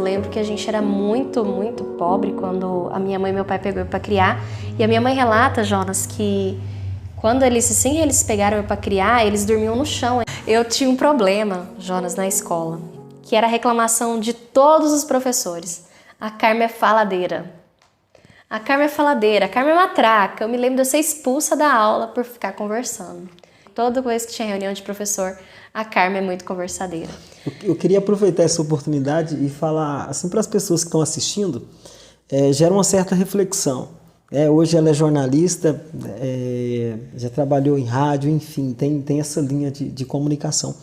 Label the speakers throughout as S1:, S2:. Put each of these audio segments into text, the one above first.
S1: lembro que a gente era muito, muito pobre quando a minha mãe e meu pai pegou eu para criar. E a minha mãe relata, Jonas, que quando eles pegaram eu para criar, eles dormiam no chão. Eu tinha um problema, Jonas, na escola, que era a reclamação de todos os professores. A Carmen é faladeira. A Carmen é faladeira, a Carmen é matraca. Eu me lembro de eu ser expulsa da aula por ficar conversando. Toda vez que tinha reunião de professor, a Carmen é muito conversadeira.
S2: Eu queria aproveitar essa oportunidade e falar assim para as pessoas que estão assistindo, gera uma certa reflexão. Hoje ela é jornalista, já trabalhou em rádio, enfim, tem essa linha de comunicação.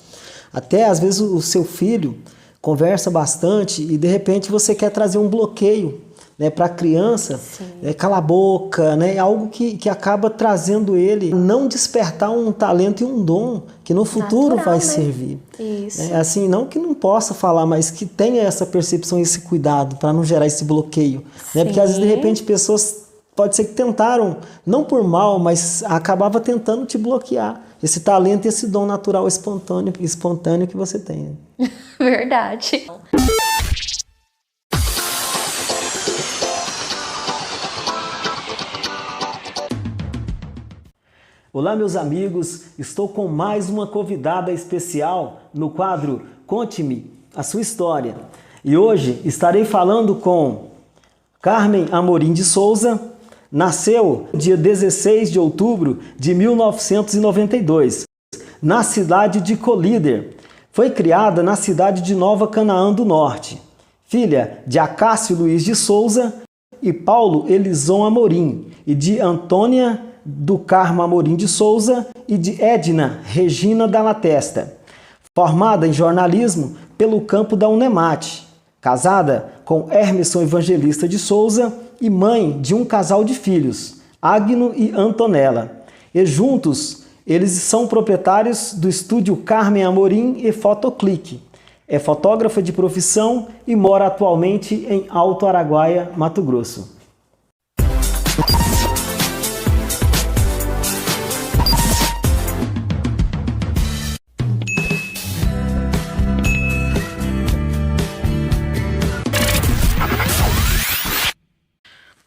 S2: Até às vezes o seu filho conversa bastante e de repente você quer trazer um bloqueio, né, para a criança, cala a boca, né, algo que acaba trazendo ele não despertar um talento e um dom que no futuro vai servir.
S1: Isso.
S2: Assim, não que não possa falar, mas que tenha essa percepção, esse cuidado para não gerar esse bloqueio, né, porque às vezes de repente pessoas pode ser que tentaram, não por mal, mas acabava tentando te bloquear esse talento e esse dom natural espontâneo que você tem.
S1: Verdade.
S2: Olá, meus amigos, estou com mais uma convidada especial no quadro Conte-me a sua história. E hoje estarei falando com Carmen Amorim de Souza. Nasceu dia 16 de outubro de 1992, na cidade de Colíder. Foi criada na cidade de Nova Canaã do Norte. Filha de Acácio Luiz de Souza e Paulo Elison Amorim, e de Antônia do Carmo Amorim de Souza e de Edna Regina Dalla Testa. Formada em jornalismo pelo campo da Unemate. Casada com Hermeson Evangelista de Souza e mãe de um casal de filhos, Agno e Antonella. E juntos, eles são proprietários do estúdio Carmen Amorim e Fotoclique. É fotógrafa de profissão e mora atualmente em Alto Araguaia, Mato Grosso.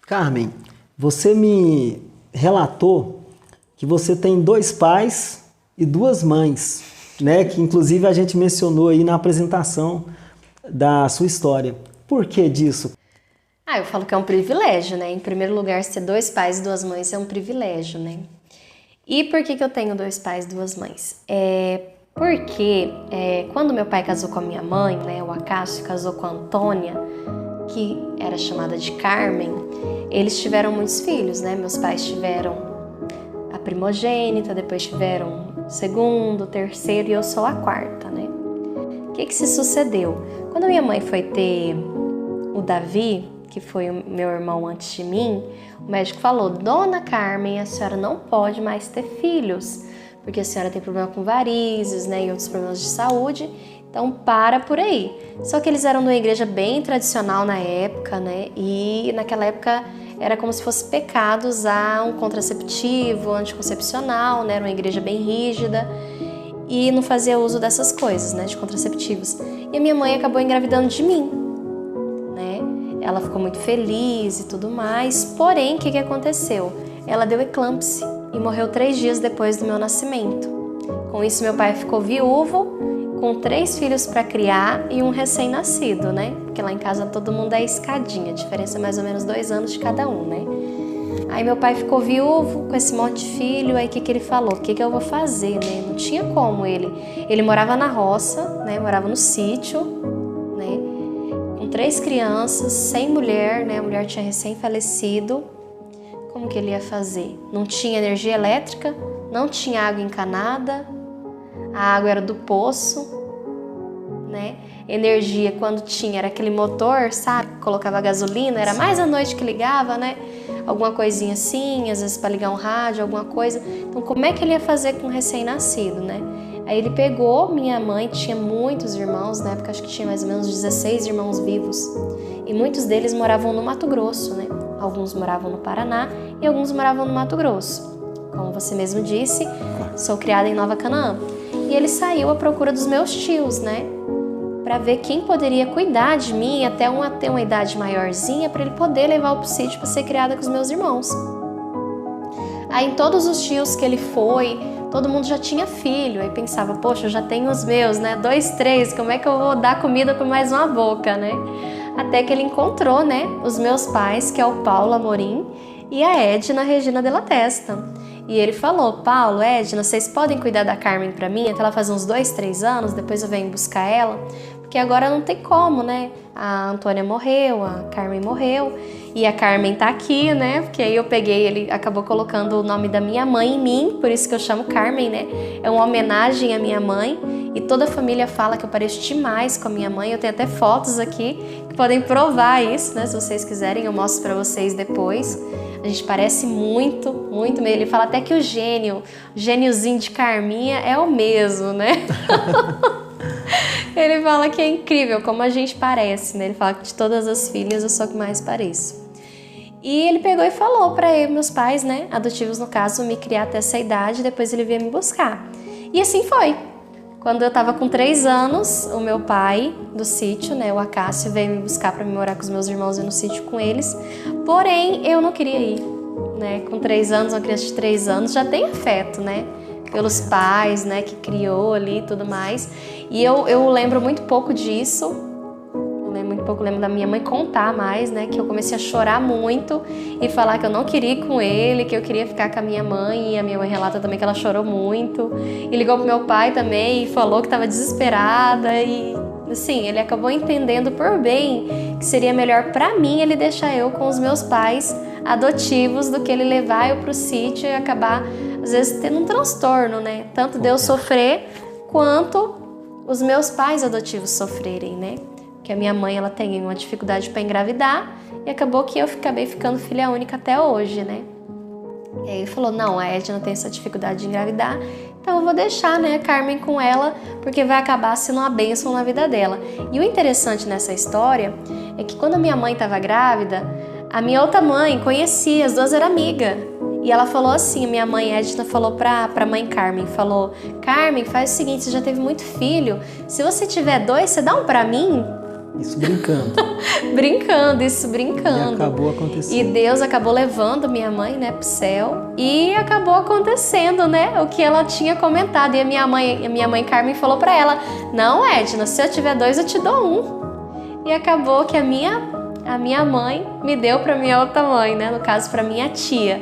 S2: Carmen, você me relatou que você tem 2 pais e 2 mães, né? Que inclusive a gente mencionou aí na apresentação da sua história. Por que disso?
S1: Eu falo que é um privilégio, né? Em primeiro lugar, ter 2 pais e 2 mães é um privilégio, né? E por que eu tenho 2 pais e 2 mães? Porque quando meu pai casou com a minha mãe, né? O Acácio casou com a Antônia, que era chamada de Carmen, eles tiveram muitos filhos, né? Meus pais tiveram a primogênita, depois tiveram o segundo, o terceiro e eu sou a 4ª, né? O que se sucedeu? Quando a minha mãe foi ter o Davi, que foi o meu irmão antes de mim, o médico falou: Dona Carmen, a senhora não pode mais ter filhos, porque a senhora tem problema com varizes, né? E outros problemas de saúde. Então, para por aí. Só que eles eram de uma igreja bem tradicional na época, né? E naquela época era como se fosse pecado usar um contraceptivo, anticoncepcional, né? Era uma igreja bem rígida e não fazia uso dessas coisas, né? De contraceptivos. E a minha mãe acabou engravidando de mim, né? Ela ficou muito feliz e tudo mais. Porém, o que aconteceu? Ela deu eclâmpsia e morreu 3 dias depois do meu nascimento. Com isso, meu pai ficou viúvo, com 3 filhos para criar e um recém-nascido, né? Porque lá em casa todo mundo é escadinha, a diferença é mais ou menos 2 anos de cada um, né? Aí meu pai ficou viúvo com esse monte de filho, aí o que ele falou? O que eu vou fazer, né? Não tinha como ele morava na roça, né? Morava no sítio, né? Com 3 crianças, sem mulher, né? A mulher tinha recém-falecido. Como que ele ia fazer? Não tinha energia elétrica, não tinha água encanada, a água era do poço, né? Energia, quando tinha, era aquele motor, sabe? Colocava gasolina, era mais à noite que ligava, né? Alguma coisinha assim, às vezes para ligar um rádio, alguma coisa. Então, como é que ele ia fazer com um recém-nascido, né? Aí ele pegou, minha mãe tinha muitos irmãos, na época acho que tinha mais ou menos 16 irmãos vivos. E muitos deles moravam no Mato Grosso, né? Alguns moravam no Paraná e alguns moravam no Mato Grosso. Como você mesmo disse, sou criada em Nova Canaã. E ele saiu à procura dos meus tios, né? para ver quem poderia cuidar de mim até ter uma idade maiorzinha, para ele poder levar para o sítio para ser criada com os meus irmãos. Aí em todos os tios que ele foi, todo mundo já tinha filho. Aí pensava, poxa, eu já tenho os meus, né? 2, 3, como é que eu vou dar comida para mais uma boca, né? Até que ele encontrou, né, os meus pais, que é o Paulo Amorim e a Edna Regina Della Testa. E ele falou, Paulo, Edna, vocês podem cuidar da Carmen para mim até ela fazer uns 2, 3 anos, depois eu venho buscar ela, porque agora não tem como, né? A Antônia morreu, a Carmen morreu, e a Carmen tá aqui, né? Porque aí eu peguei, ele acabou colocando o nome da minha mãe em mim, por isso que eu chamo Carmen, né? É uma homenagem à minha mãe, e toda a família fala que eu pareço demais com a minha mãe. Eu tenho até fotos aqui que podem provar isso, né? Se vocês quiserem, eu mostro pra vocês depois. A gente parece muito, muito mesmo. Ele fala até que o gêniozinho de Carminha é o mesmo, né? Ele fala que é incrível como a gente parece, né? Ele fala que de todas as filhas eu sou a que mais pareço. E ele pegou e falou para meus pais, né, adotivos no caso, me criar até essa idade, depois ele veio me buscar. E assim foi. Quando eu tava com 3 anos, o meu pai do sítio, né, o Acácio, veio me buscar para me morar com os meus irmãos e no sítio com eles. Porém, eu não queria ir, né? Com 3 anos, uma criança de 3 anos já tem afeto, né? Pelos pais, né, que criou ali e tudo mais. E eu lembro muito pouco disso. Lembro da minha mãe contar mais, né, que eu comecei a chorar muito e falar que eu não queria ir com ele, que eu queria ficar com a minha mãe, e a minha mãe relata também que ela chorou muito, e ligou pro meu pai também e falou que estava desesperada, e assim, ele acabou entendendo por bem que seria melhor para mim ele deixar eu com os meus pais adotivos do que ele levar eu pro sítio e acabar, às vezes, tendo um transtorno, né, tanto de eu sofrer quanto os meus pais adotivos sofrerem, né. Que a minha mãe, ela tem uma dificuldade para engravidar e acabou que eu acabei ficando filha única até hoje, né? E aí ele falou, não, a Edna tem essa dificuldade de engravidar, então eu vou deixar, né, a Carmen com ela, porque vai acabar sendo uma bênção na vida dela. E o interessante nessa história é que quando a minha mãe estava grávida, a minha outra mãe conhecia, as duas eram amigas. E ela falou assim, minha mãe Edna falou pra mãe Carmen, falou, Carmen, faz o seguinte, você já teve muito filho, se você tiver 2, você dá um pra mim?
S2: Isso brincando.
S1: brincando.
S2: E acabou acontecendo.
S1: E Deus acabou levando minha mãe, né, pro céu. E acabou acontecendo, né, o que ela tinha comentado. E a minha mãe Carmen falou pra ela, não, Edna, se eu tiver 2, eu te dou 1. E acabou que a minha mãe me deu pra minha outra mãe, né, no caso pra minha tia.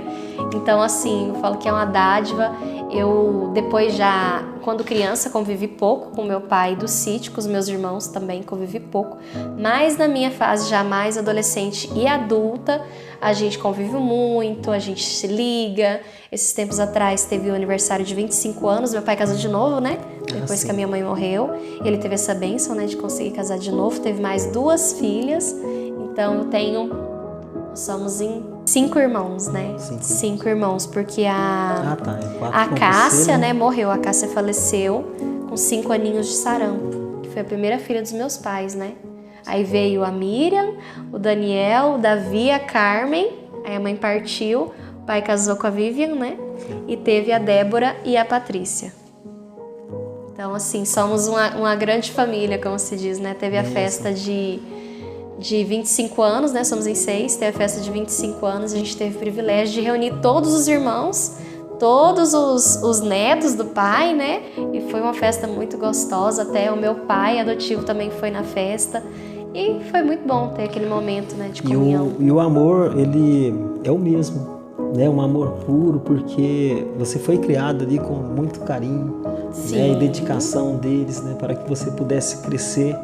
S1: Então, assim, eu falo que é uma dádiva. Eu, depois já, quando criança, convivi pouco com meu pai do sítio, com os meus irmãos também convivi pouco, mas na minha fase já mais adolescente e adulta, a gente convive muito, a gente se liga. Esses tempos atrás teve o aniversário de 25 anos, meu pai casou de novo, né? Depois que a minha mãe morreu, ele teve essa bênção, né, de conseguir casar de novo, teve mais 2 filhas, então somos em 5 irmãos, né? 5 irmãos, porque a Cássia, né, morreu. A Cássia faleceu com 5 aninhos de sarampo, que foi a primeira filha dos meus pais, né? Aí veio a Miriam, o Daniel, o Davi, a Carmen, aí a mãe partiu, o pai casou com a Vivian, né? E teve a Débora e a Patrícia. Então, assim, somos uma grande família, como se diz, né? Teve a festa de 25 anos, né? Somos em 6, teve a festa de 25 anos, a gente teve o privilégio de reunir todos os irmãos, todos os netos do pai, né? E foi uma festa muito gostosa, até o meu pai adotivo também foi na festa. E foi muito bom ter aquele momento, né, de comunhão.
S2: E o amor, ele é o mesmo, né? Um amor puro, porque você foi criado ali com muito carinho, né? E dedicação deles, né? Para que você pudesse crescer.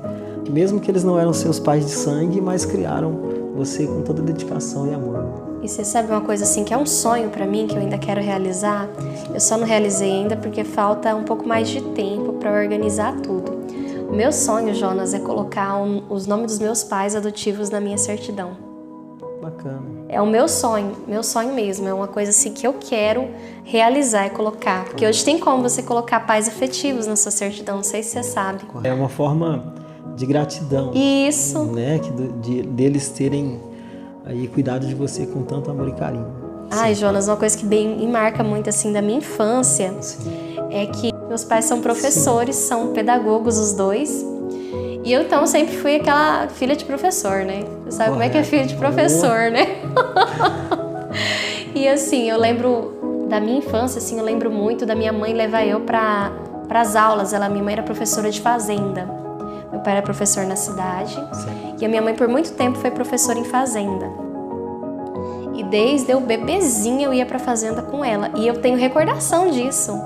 S2: Mesmo que eles não eram seus pais de sangue, mas criaram você com toda dedicação e amor.
S1: E você sabe uma coisa assim, que é um sonho pra mim, que eu ainda quero realizar? Eu só não realizei ainda porque falta um pouco mais de tempo pra organizar tudo. O meu sonho, Jonas, é colocar os nomes dos meus pais adotivos na minha certidão.
S2: Bacana.
S1: É o meu sonho mesmo, é uma coisa assim que eu quero realizar, é colocar. Porque hoje tem como você colocar pais afetivos na sua certidão, não sei se você sabe.
S2: É uma forma de gratidão.
S1: Isso.
S2: Né? Deles terem aí cuidado de você com tanto amor e carinho.
S1: Ai, Jonas, uma coisa que me marca muito assim da minha infância é que meus pais são professores, são pedagogos os dois. E eu, então, sempre fui aquela filha de professor, né? Você sabe como é que é filha de professor, né? E assim, eu lembro da minha infância, assim, eu lembro muito da minha mãe levar eu para as aulas. Minha mãe era professora de fazenda. Meu pai era professor na cidade. Sim. E a minha mãe, por muito tempo, foi professora em fazenda. E desde eu bebezinha, eu ia pra fazenda com ela. E eu tenho recordação disso.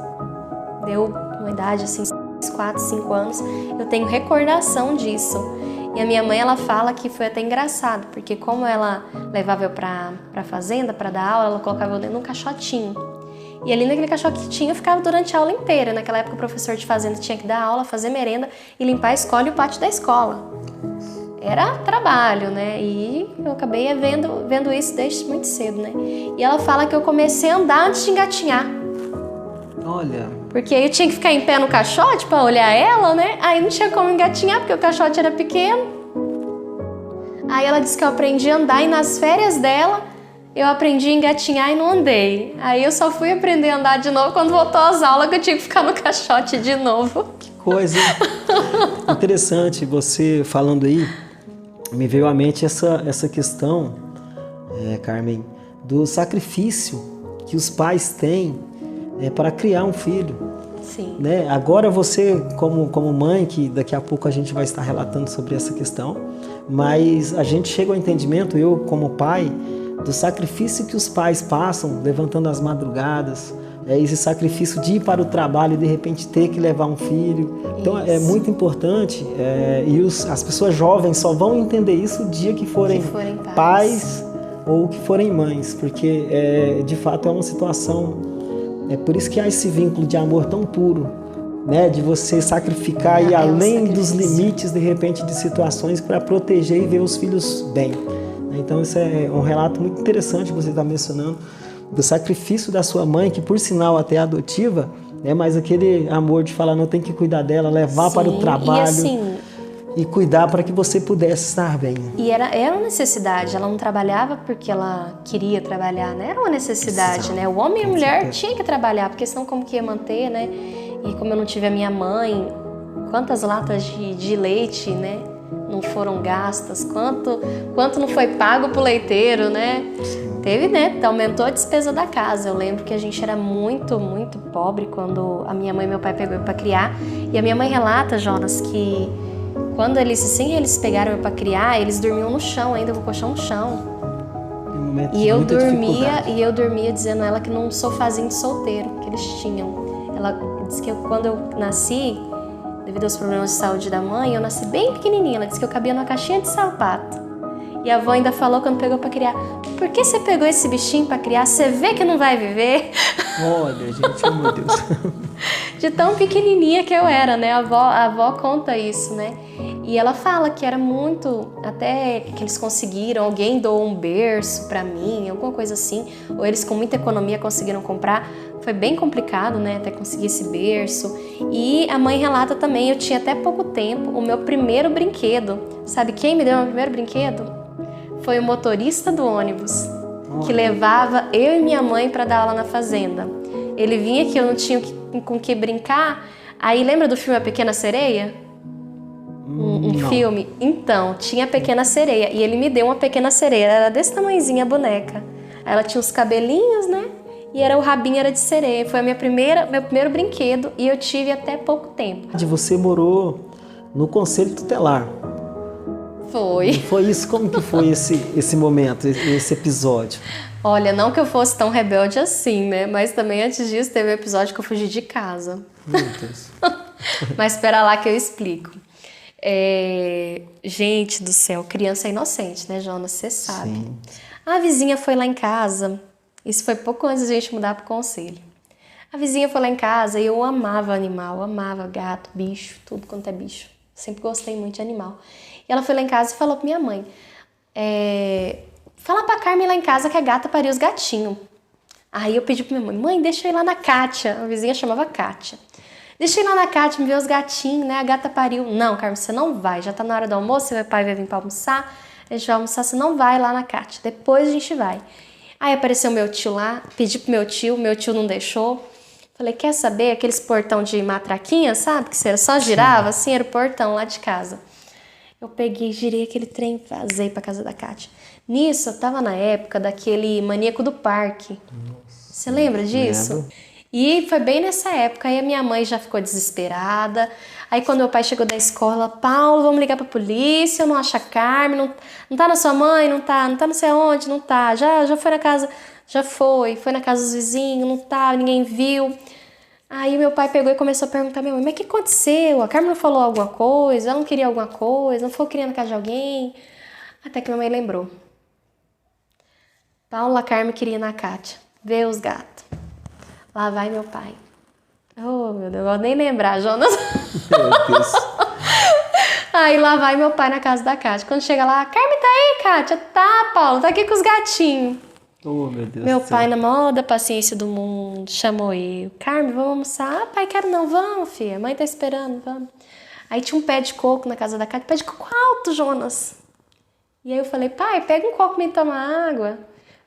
S1: Deu uma idade, assim, 4, 5 anos, eu tenho recordação disso. E a minha mãe, ela fala que foi até engraçado, porque como ela levava eu pra fazenda, pra dar aula, ela colocava eu dentro de um caixotinho. E ali naquele caixotinho eu ficava durante a aula inteira. Naquela época o professor de fazenda tinha que dar aula, fazer merenda e limpar a escola e o pátio da escola. Era trabalho, né? E eu acabei vendo isso desde muito cedo, né? E ela fala que eu comecei a andar antes de engatinhar.
S2: Olha.
S1: Porque aí eu tinha que ficar em pé no caixote pra olhar ela, né? Aí não tinha como engatinhar, porque o caixote era pequeno. Aí ela disse que eu aprendi a andar e nas férias dela eu aprendi a engatinhar e não andei. Aí eu só fui aprender a andar de novo quando voltou às aulas, que eu tinha que ficar no caixote de novo.
S2: Que coisa interessante você falando aí. Me veio à mente essa questão, Carmen, do sacrifício que os pais têm para criar um filho.
S1: Sim.
S2: Né? Agora você, como mãe, que daqui a pouco a gente vai estar relatando sobre essa questão, mas a gente chega ao entendimento, eu como pai, do sacrifício que os pais passam, levantando as madrugadas, esse sacrifício de ir para o trabalho e de repente ter que levar um filho. Então é muito importante e as pessoas jovens só vão entender isso o dia que forem pais ou que forem mães, porque de fato é uma situação, por isso que há esse vínculo de amor tão puro, né, de você sacrificar e além dos limites de repente de situações para proteger e ver os filhos bem. Então isso é um relato muito interessante que você está mencionando, do sacrifício da sua mãe, que por sinal até é adotiva, mas aquele amor de falar, não, tem que cuidar dela, levar para o trabalho e cuidar para que você pudesse estar bem.
S1: E era uma necessidade, ela não trabalhava porque ela queria trabalhar, né? Era uma necessidade, né? O homem e a mulher tinham que trabalhar, porque senão como que ia manter, né? E como eu não tive a minha mãe, quantas latas de leite, né? Não foram gastas, quanto não foi pago pro leiteiro, né? Teve, né? Aumentou a despesa da casa. Eu lembro que a gente era muito, muito pobre quando a minha mãe e meu pai pegou eu pra criar. E a minha mãe relata, Jonas, que quando eles pegaram eu pra criar, eles dormiam no chão, ainda com o colchão no chão. E eu dormia dizendo a ela que num sofazinho de solteiro que eles tinham. Ela disse que quando eu nasci, devido aos problemas de saúde da mãe, eu nasci bem pequenininha. Ela disse que eu cabia numa caixinha de sapato. E a avó ainda falou quando pegou pra criar, por que você pegou esse bichinho pra criar? Você vê que não vai viver?
S2: Olha, gente, oh meu Deus.
S1: De tão pequenininha que eu era, né? A avó conta isso, né? E ela fala que era muito, até que eles conseguiram, alguém doou um berço pra mim, alguma coisa assim, ou eles com muita economia conseguiram comprar. Foi bem complicado, né, até conseguir esse berço. E a mãe relata também, eu tinha até pouco tempo, o meu primeiro brinquedo. Sabe quem me deu o meu primeiro brinquedo? Foi o motorista do ônibus, que levava eu e minha mãe para dar aula na fazenda. Ele vinha que eu não tinha com que brincar. Aí lembra do filme A Pequena Sereia? Um filme? Então, tinha a Pequena Sereia. E ele me deu uma Pequena Sereia. Era desse tamanhozinho a boneca. Aí ela tinha os cabelinhos, né? E o rabinho era de sereia. Foi meu primeiro brinquedo e eu tive até pouco tempo.
S2: Você morou no Conselho Tutelar.
S1: Foi.
S2: Foi isso? Como que foi esse momento, esse episódio?
S1: Olha, não que eu fosse tão rebelde assim, né? Mas também antes disso teve um episódio que eu fugi de casa.
S2: Meu Deus.
S1: Mas espera lá que eu explico. Gente do céu, criança é inocente, né, Jonas? Você sabe. Sim. A vizinha foi lá em casa, isso foi pouco antes da gente mudar pro conselho. A vizinha foi lá em casa e eu amava animal, amava gato, bicho, tudo quanto é bicho. Sempre gostei muito de animal. E ela foi lá em casa e falou pra minha mãe, fala pra Carmen lá em casa que a gata pariu os gatinhos. Aí eu pedi pra minha mãe, mãe, deixa eu ir lá na Kátia. A vizinha chamava Kátia. Deixa eu ir lá na Kátia, me ver os gatinhos, né? A gata pariu. Não, Carmen, você não vai. Já tá na hora do almoço, seu pai vai vir pra almoçar. A gente vai almoçar, você não vai lá na Kátia. Depois a gente vai. Aí apareceu meu tio lá, pedi pro meu tio não deixou. Falei, quer saber? Aqueles portão de matraquinha, sabe? Que você só girava, assim, era o portão lá de casa. Eu peguei, girei aquele trem e vazei pra casa da Kátia. Nisso, eu tava na época daquele Maníaco do Parque. Você lembra disso?
S2: Lembro.
S1: E foi bem nessa época. Aí a minha mãe já ficou desesperada. Aí quando meu pai chegou da escola, Paulo, vamos ligar pra polícia, eu não acho a Carmen, não tá na sua mãe, não tá não sei aonde, não tá. Já foi na casa, foi na casa dos vizinhos, não tá, ninguém viu. Aí meu pai pegou e começou a perguntar à minha mãe, mas o que aconteceu? A Carmen não falou alguma coisa? Ela não queria alguma coisa? Não foi querer na casa de alguém? Até que minha mãe lembrou. Paula, a Carmen queria ir na Kátia, ver os gatos. Lá vai meu pai. Oh, meu Deus, eu vou nem lembrar, Jonas.
S2: Meu Deus.
S1: Aí lá vai meu pai na casa da Kátia. Quando chega lá, Carmen tá aí, Kátia? Tá, Paulo, tá aqui com os gatinhos.
S2: Oh, meu Deus
S1: Meu
S2: do céu.
S1: pai, na maior da paciência do mundo, chamou eu. Carmen, vamos almoçar? Ah, pai, quero não. Vamos, filha. Mãe tá esperando, vamos. Aí tinha um pé de coco na casa da Kátia. Pé de coco alto, Jonas. E aí eu falei, pai, pega um coco e toma água.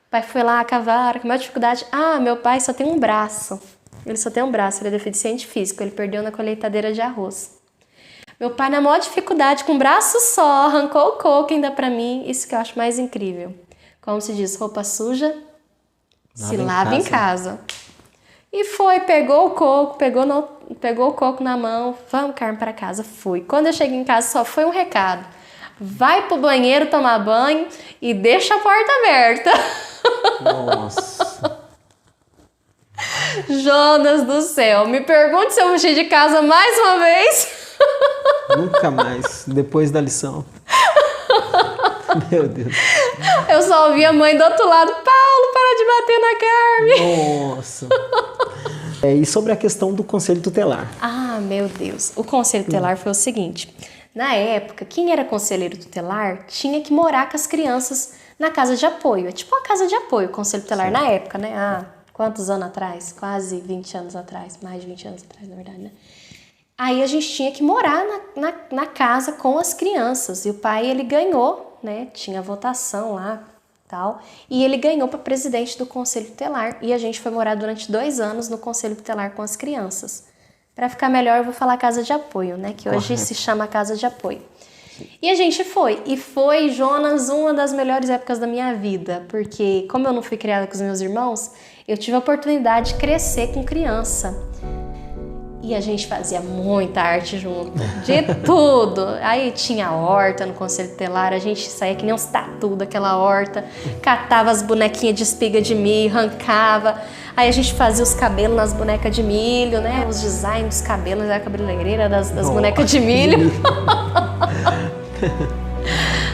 S1: O pai foi lá, cavara, com maior dificuldade. Ah, meu pai só tem um braço. Ele só tem um braço, ele é deficiente físico. Ele perdeu na colheitadeira de arroz. Meu pai, na maior dificuldade, com um braço só, arrancou o coco ainda pra mim. Isso que eu acho mais incrível. Como se diz, roupa suja se lava em casa. E foi, pegou o coco, pegou o coco na mão. Vamos, Carmen, para casa. Fui. Quando eu cheguei em casa, só foi um recado. Vai pro banheiro tomar banho e deixa a porta aberta.
S2: Nossa.
S1: Jonas do céu, me pergunte se eu fugi de casa mais uma vez.
S2: Nunca mais, depois da lição. Meu Deus.
S1: Eu só ouvi a mãe do outro lado. Paulo, para de bater na Carmen.
S2: Nossa. E sobre a questão do conselho tutelar?
S1: Ah, meu Deus. O conselho tutelar foi o seguinte. Na época, quem era conselheiro tutelar tinha que morar com as crianças na casa de apoio. É tipo uma casa de apoio, o conselho tutelar. Sim. Na época, né? Ah, quantos anos atrás? Quase 20 anos atrás. Mais de 20 anos atrás, na verdade, né? Aí a gente tinha que morar na casa com as crianças. E o pai, ele ganhou, né? Tinha votação lá, tal. E ele ganhou para presidente do conselho tutelar. E a gente foi morar durante 2 anos no conselho tutelar com as crianças. Para ficar melhor, eu vou falar casa de apoio, né? Que hoje se chama casa de apoio. E a gente foi. E foi, Jonas, uma das melhores épocas da minha vida. Porque como eu não fui criada com os meus irmãos, eu tive a oportunidade de crescer com criança. E a gente fazia muita arte junto, de tudo. Aí tinha horta no conselho tutelar, a gente saía que nem uns tatu daquela horta, catava as bonequinhas de espiga de milho, arrancava. Aí a gente fazia os cabelos nas bonecas de milho, né? Os designs dos cabelos, era a cabeleireira das bonecas de milho.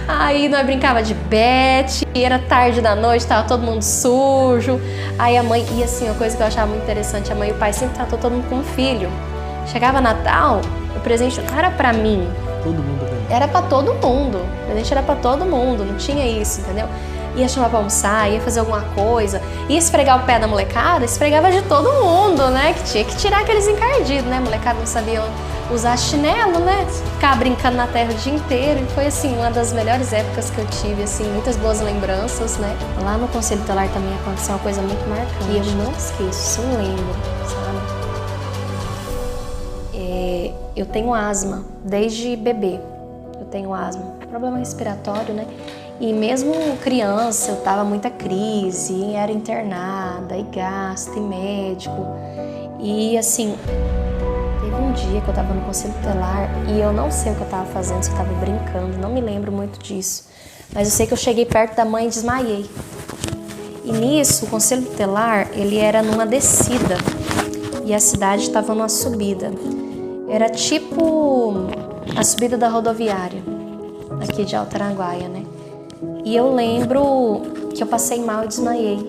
S1: Aí nós brincava de bete, era tarde da noite, tava todo mundo sujo. Aí a mãe, e assim, uma coisa que eu achava muito interessante, a mãe e o pai sempre tratou todo mundo como filho. Chegava Natal, o presente não era pra mim.
S2: Todo mundo ganhou.
S1: Era pra todo mundo. O presente era pra todo mundo, não tinha isso, entendeu? Ia chamar pra almoçar, ia fazer alguma coisa, ia esfregar o pé da molecada, esfregava de todo mundo, né? Que tinha que tirar aqueles encardidos, né? A molecada não sabia usar chinelo, né? Ficar brincando na terra o dia inteiro. E foi, assim, uma das melhores épocas que eu tive, assim, muitas boas lembranças, né? Lá no Conselho Tutelar também aconteceu uma coisa muito marcante. E eu não esqueço, eu lembro, sabe? Eu tenho asma, desde bebê. Eu tenho asma, problema respiratório, né? E mesmo criança, eu tava muita crise, era internada, e gasto, e médico. E assim, teve um dia que eu tava no conselho tutelar e eu não sei o que eu tava fazendo, se eu tava brincando, não me lembro muito disso. Mas eu sei que eu cheguei perto da mãe e desmaiei. E nisso, o conselho tutelar, ele era numa descida e a cidade estava numa subida. Era tipo a subida da rodoviária, aqui de Alto Aranguaia, né? E eu lembro que eu passei mal e desmaiei.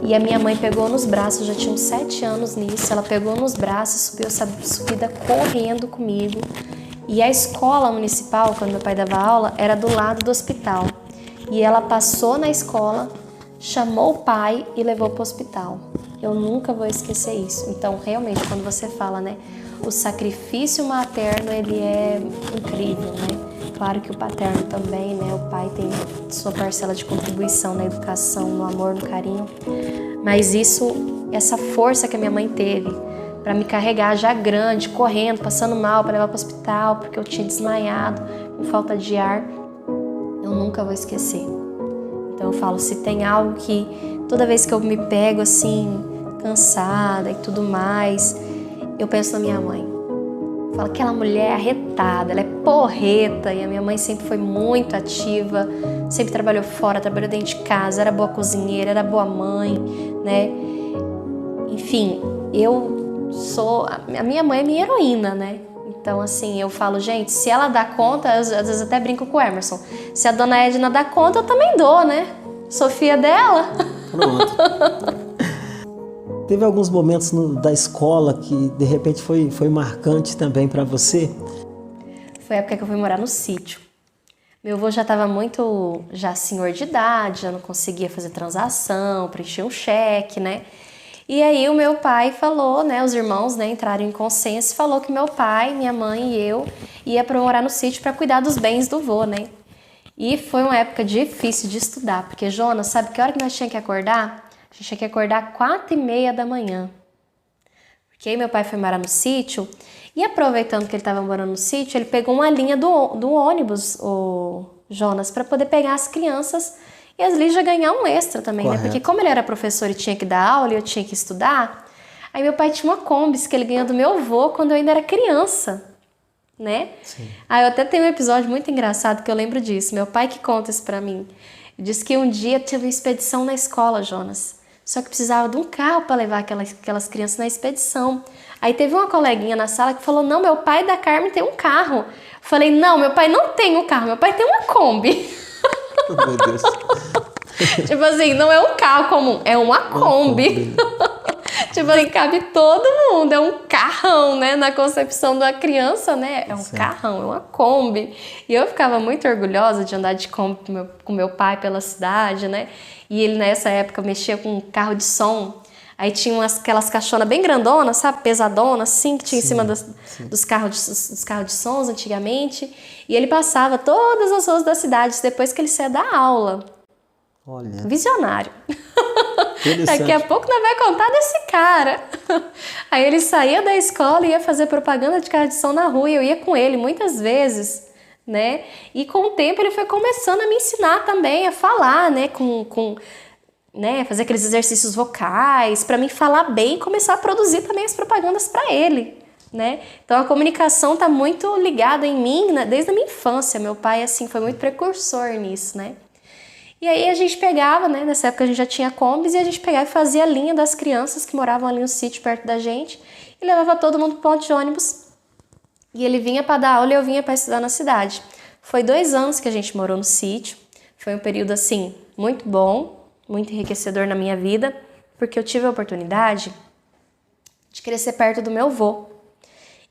S1: E a minha mãe pegou nos braços, já tinha uns 7 anos nisso, ela pegou nos braços, subiu essa subida correndo comigo. E a escola municipal, quando meu pai dava aula, era do lado do hospital. E ela passou na escola, chamou o pai e levou para o hospital. Eu nunca vou esquecer isso. Então, realmente, quando você fala, né, o sacrifício materno, ele é incrível, né? Claro que o paterno também, né? O pai tem sua parcela de contribuição na educação, no amor, no carinho. Mas isso, essa força que a minha mãe teve para me carregar já grande, correndo, passando mal para levar para o hospital, porque eu tinha desmaiado, com falta de ar. Eu nunca vou esquecer. Então eu falo, se tem algo que toda vez que eu me pego assim, cansada e tudo mais, eu penso na minha mãe. Eu falo, aquela mulher é arretada, ela é porreta, e a minha mãe sempre foi muito ativa, sempre trabalhou fora, trabalhou dentro de casa, era boa cozinheira, era boa mãe, né? Enfim, a minha mãe é minha heroína, né? Então, assim, eu falo, gente, se ela dá conta, às vezes até brinco com o Emerson, se a dona Edna dá conta, eu também dou, né? Sofia dela.
S2: Pronto. Teve alguns momentos da escola que, de repente, foi marcante também para você?
S1: Foi a época que eu fui morar no sítio. Meu avô já estava já senhor de idade, já não conseguia fazer transação, preencher um cheque, né? E aí o meu pai falou, né, os irmãos, né, entraram em consenso e falou que meu pai, minha mãe e eu ia para morar no sítio para cuidar dos bens do vô, né? E foi uma época difícil de estudar, porque, Jonas, sabe que hora que nós tínhamos que acordar? A gente tinha que acordar 4h30 da manhã. Porque aí meu pai foi morar no sítio e, aproveitando que ele estava morando no sítio, ele pegou uma linha do ônibus, o Jonas, para poder pegar as crianças e as Lígia ganhar um extra também,
S2: correto,
S1: né? Porque como ele era professor e tinha que dar aula e eu tinha que estudar, aí meu pai tinha uma Kombi que ele ganhou do meu avô quando eu ainda era criança, né?
S2: Sim.
S1: Aí eu até tenho um episódio muito engraçado que eu lembro disso. Meu pai que conta isso pra mim. Ele disse que um dia teve uma expedição na escola, Jonas. Só que precisava de um carro para levar aquelas crianças na expedição. Aí teve uma coleguinha na sala que falou, não, meu pai da Carmen tem um carro. Eu falei, não, meu pai não tem um carro, meu pai tem uma Kombi.
S2: Meu Deus.
S1: Tipo assim, não é um carro comum, é uma Kombi. Tipo assim, cabe todo mundo, é um carrão, né? Na concepção da criança, né? É um carrão, é uma Kombi. E eu ficava muito orgulhosa de andar de Kombi com meu pai pela cidade, né? E ele, nessa época, mexia com um carro de som. Aí tinha aquelas caixonas bem grandonas, sabe? Pesadonas, assim, que tinha em cima dos carros de sons antigamente. E ele passava todas as ruas da cidade depois que ele saía da aula.
S2: Olha.
S1: Visionário. Daqui a pouco nós vai contar desse cara. Aí ele saía da escola e ia fazer propaganda de carro de som na rua. E eu ia com ele muitas vezes, né? E com o tempo ele foi começando a me ensinar também a falar, né? Né? Fazer aqueles exercícios vocais para mim falar bem e começar a produzir também as propagandas para ele, né? Então a comunicação tá muito ligada em mim, né? Desde a minha infância. Meu pai, assim, foi muito precursor nisso, né? E aí a gente pegava, né, nessa época a gente já tinha Kombis, e a gente pegava e fazia a linha das crianças que moravam ali no sítio perto da gente e levava todo mundo pro ponto de ônibus. E ele vinha para dar aula e eu vinha para estudar na cidade. Foi 2 anos que a gente morou no sítio. Foi um período, assim, muito bom, muito enriquecedor na minha vida, porque eu tive a oportunidade de crescer perto do meu avô.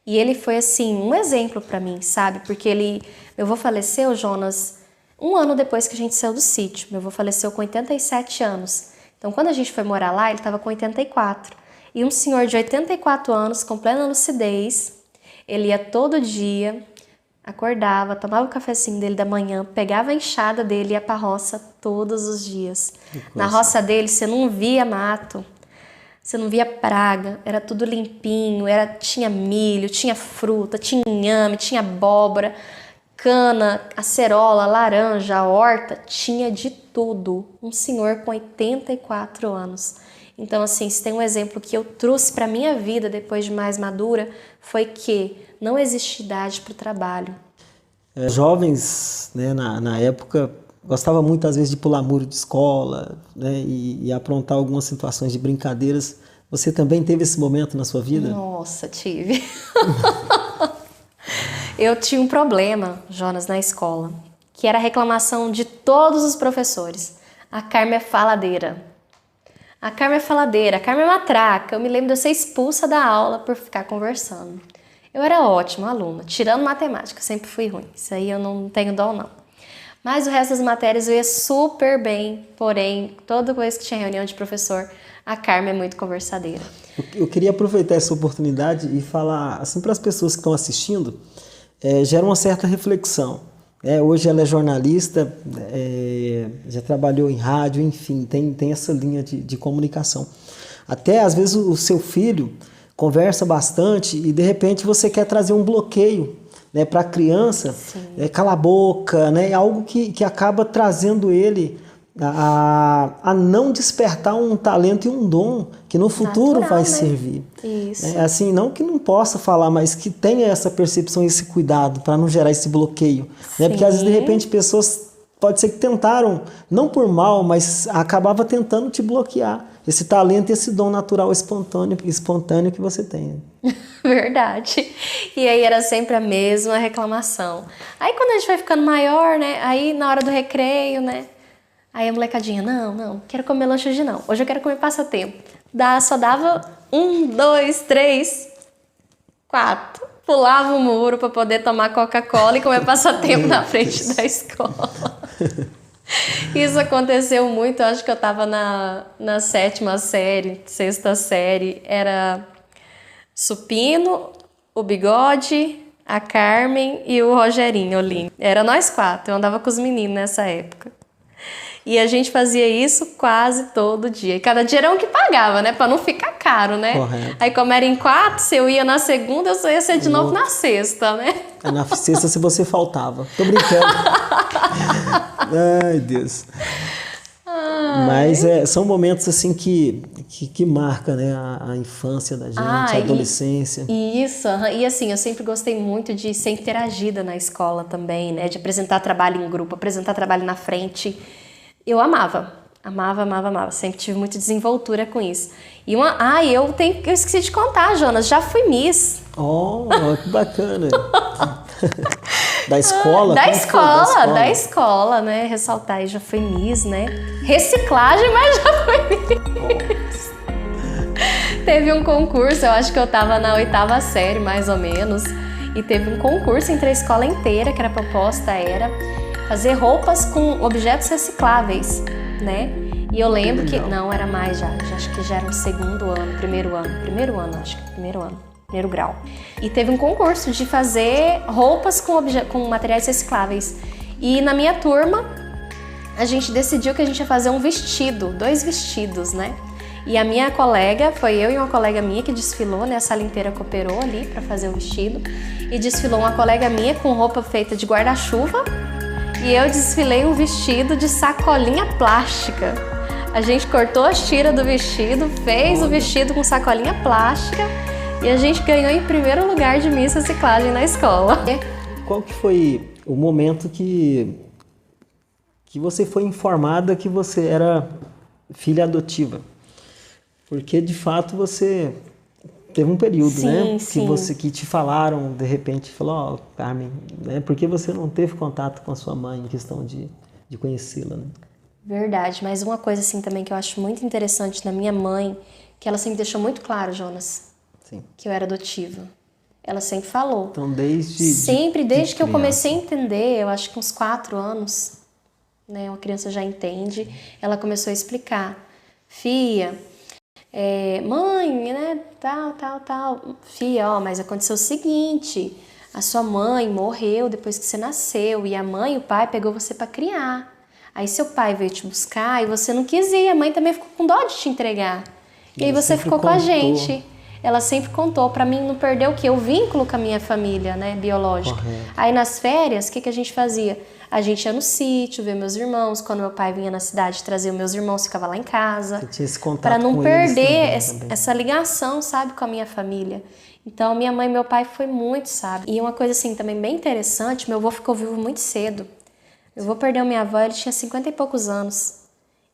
S1: E ele foi, assim, um exemplo para mim, sabe? Porque meu avô faleceu, Jonas, 1 ano depois que a gente saiu do sítio. Meu avô faleceu com 87 anos. Então, quando a gente foi morar lá, ele estava com 84. E um senhor de 84 anos, com plena lucidez, ele ia todo dia, acordava, tomava o cafezinho dele da manhã, pegava a enxada dele e ia pra roça todos os dias. Na roça dele, você não via mato, você não via praga, era tudo limpinho, tinha milho, tinha fruta, tinha inhame, tinha abóbora, cana, acerola, laranja, horta, tinha de tudo. Um senhor com 84 anos. Então, assim, se tem um exemplo que eu trouxe para minha vida depois de mais madura, foi que não existe idade para o trabalho.
S2: Jovens, né, na época, gostavam muito, às vezes, de pular muro de escola, né, e aprontar algumas situações de brincadeiras. Você também teve esse momento na sua vida?
S1: Nossa, tive. Eu tinha um problema, Jonas, na escola, que era a reclamação de todos os professores. A Carmen é faladeira. A Carmen é faladeira, a Carmen é matraca. Eu me lembro de eu ser expulsa da aula por ficar conversando. Eu era ótima aluna, tirando matemática, sempre fui ruim. Isso aí eu não tenho dó, não. Mas o resto das matérias eu ia super bem, porém, toda vez que tinha reunião de professor, a Carmen é muito conversadeira.
S2: Eu queria aproveitar essa oportunidade e falar assim para as pessoas que estão assistindo, gera uma certa reflexão. Hoje ela é jornalista, já trabalhou em rádio, enfim, tem essa linha de comunicação. Até às vezes o seu filho, conversa bastante e de repente você quer trazer um bloqueio, né, para a criança, cala a boca, né, algo que acaba trazendo ele a não despertar um talento e um dom que no futuro
S1: Natural,
S2: vai
S1: né?
S2: servir.
S1: Isso.
S2: É assim, não que não possa falar, mas que tenha essa percepção, esse cuidado para não gerar esse bloqueio, né? Porque às vezes de repente pessoas pode ser que tentaram, não por mal, mas acabava tentando te bloquear esse talento e esse dom natural espontâneo que você tem.
S1: Verdade. E aí era sempre a mesma reclamação. Aí quando a gente vai ficando maior, né? Aí na hora do recreio, né? Aí a molecadinha, não quero comer lanche hoje não. Hoje eu quero comer passatempo. Só dava 1, 2, 3, 4. Pulava o muro para poder tomar Coca-Cola e comer passatempo na frente da escola. Isso aconteceu muito, eu acho que eu tava na 7ª série, 6ª série. Era Supino, o Bigode, a Carmen e o Rogerinho Olinho. Era nós 4, eu andava com os meninos nessa época. E a gente fazia isso quase todo dia. E cada dia era um que pagava, né? Pra não ficar caro, né?
S2: Correto.
S1: Aí como era em 4, se eu ia na segunda, eu só ia ser de novo na sexta, né?
S2: Na sexta se você faltava. Tô brincando. Ai, Deus. Mas são momentos assim que marcam, né, a infância da gente, a adolescência.
S1: Isso, e assim, eu sempre gostei muito de ser interagida na escola também, né? De apresentar trabalho em grupo, apresentar trabalho na frente. Eu amava. Sempre tive muita desenvoltura com isso. E eu esqueci de contar, Jonas, já fui Miss.
S2: Oh, que bacana. Da escola?
S1: Da escola, né? Ressaltar aí, já fui Miss, né? Reciclagem, mas já fui Miss. Teve um concurso, eu acho que eu tava na 8ª série, mais ou menos, e teve um concurso entre a escola inteira, que a proposta era fazer roupas com objetos recicláveis, né? E eu lembro que não era mais já acho que já era o primeiro ano, primeiro grau. E teve um concurso de fazer roupas com materiais recicláveis. E na minha turma, a gente decidiu que a gente ia fazer 2 vestidos, né? E a minha colega, foi eu e uma colega minha que desfilou, né? A sala inteira cooperou ali para fazer o vestido. E desfilou uma colega minha com roupa feita de guarda-chuva. E eu desfilei um vestido de sacolinha plástica. A gente cortou as tiras do vestido, fez o vestido com sacolinha plástica e a gente ganhou em primeiro lugar de Miss Reciclagem na escola.
S2: Qual que foi o momento que você foi informada que você era filha adotiva? Porque de fato você teve um período, né? Que te falaram, de repente, falou, Carmen, né? Por que você não teve contato com a sua mãe em questão de conhecê-la, né?
S1: Verdade, mas uma coisa assim também que eu acho muito interessante na minha mãe, que ela sempre deixou muito claro, Jonas, que eu era adotiva. Ela sempre falou.
S2: Então desde
S1: que eu comecei a entender, eu acho que uns 4 anos, né? Uma criança já entende, ela começou a explicar. Fia, mãe, né, tal. Fia, mas aconteceu o seguinte, a sua mãe morreu depois que você nasceu e a mãe e o pai pegou você para criar. Aí seu pai veio te buscar e você não quis ir, a mãe também ficou com dó de te entregar. E aí você ficou com a gente. Ela sempre contou para mim não perder o quê? O vínculo com a minha família, né, biológica. Correto. Aí nas férias, o que a gente fazia? A gente ia no sítio, ver meus irmãos. Quando meu pai vinha na cidade trazer os meus irmãos, ficava lá em casa. Para não perder essa ligação, sabe, com a minha família. Então, minha mãe e meu pai foi muito sábio. E uma coisa assim também bem interessante, meu avô ficou vivo muito cedo. Meu avô perdeu minha avó, ele tinha 50 e poucos anos.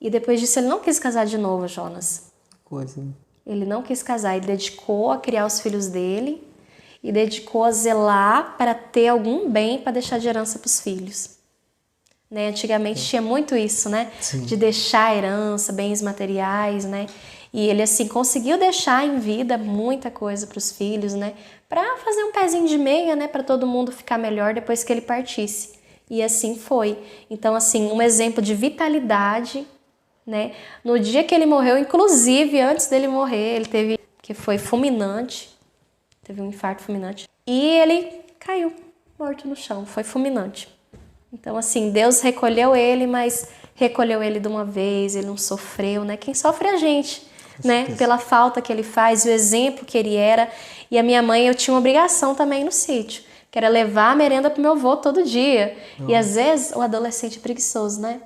S1: E depois disso ele não quis casar de novo, Jonas.
S2: Coisa.
S1: Ele não quis casar, ele dedicou a criar os filhos dele e dedicou a zelar para ter algum bem para deixar de herança para os filhos. Né? Antigamente tinha muito isso, né?
S2: Sim.
S1: De deixar herança, bens materiais, né? E ele assim conseguiu deixar em vida muita coisa para os filhos, né? Para fazer um pezinho de meia, né? Para todo mundo ficar melhor depois que ele partisse. E assim foi. Então, assim, um exemplo de vitalidade, né? No dia que ele morreu, inclusive antes dele morrer, ele teve, que foi fulminante, teve um infarto fulminante, e ele caiu morto no chão, foi fulminante. Então, assim, Deus recolheu ele, mas recolheu ele de uma vez, ele não sofreu, né? Quem sofre é a gente. né? Pela falta que ele faz, o exemplo que ele era. E a minha mãe, eu tinha uma obrigação também no sítio, que era levar a merenda pro meu avô todo dia. Nossa. E às vezes, o adolescente preguiçoso, né?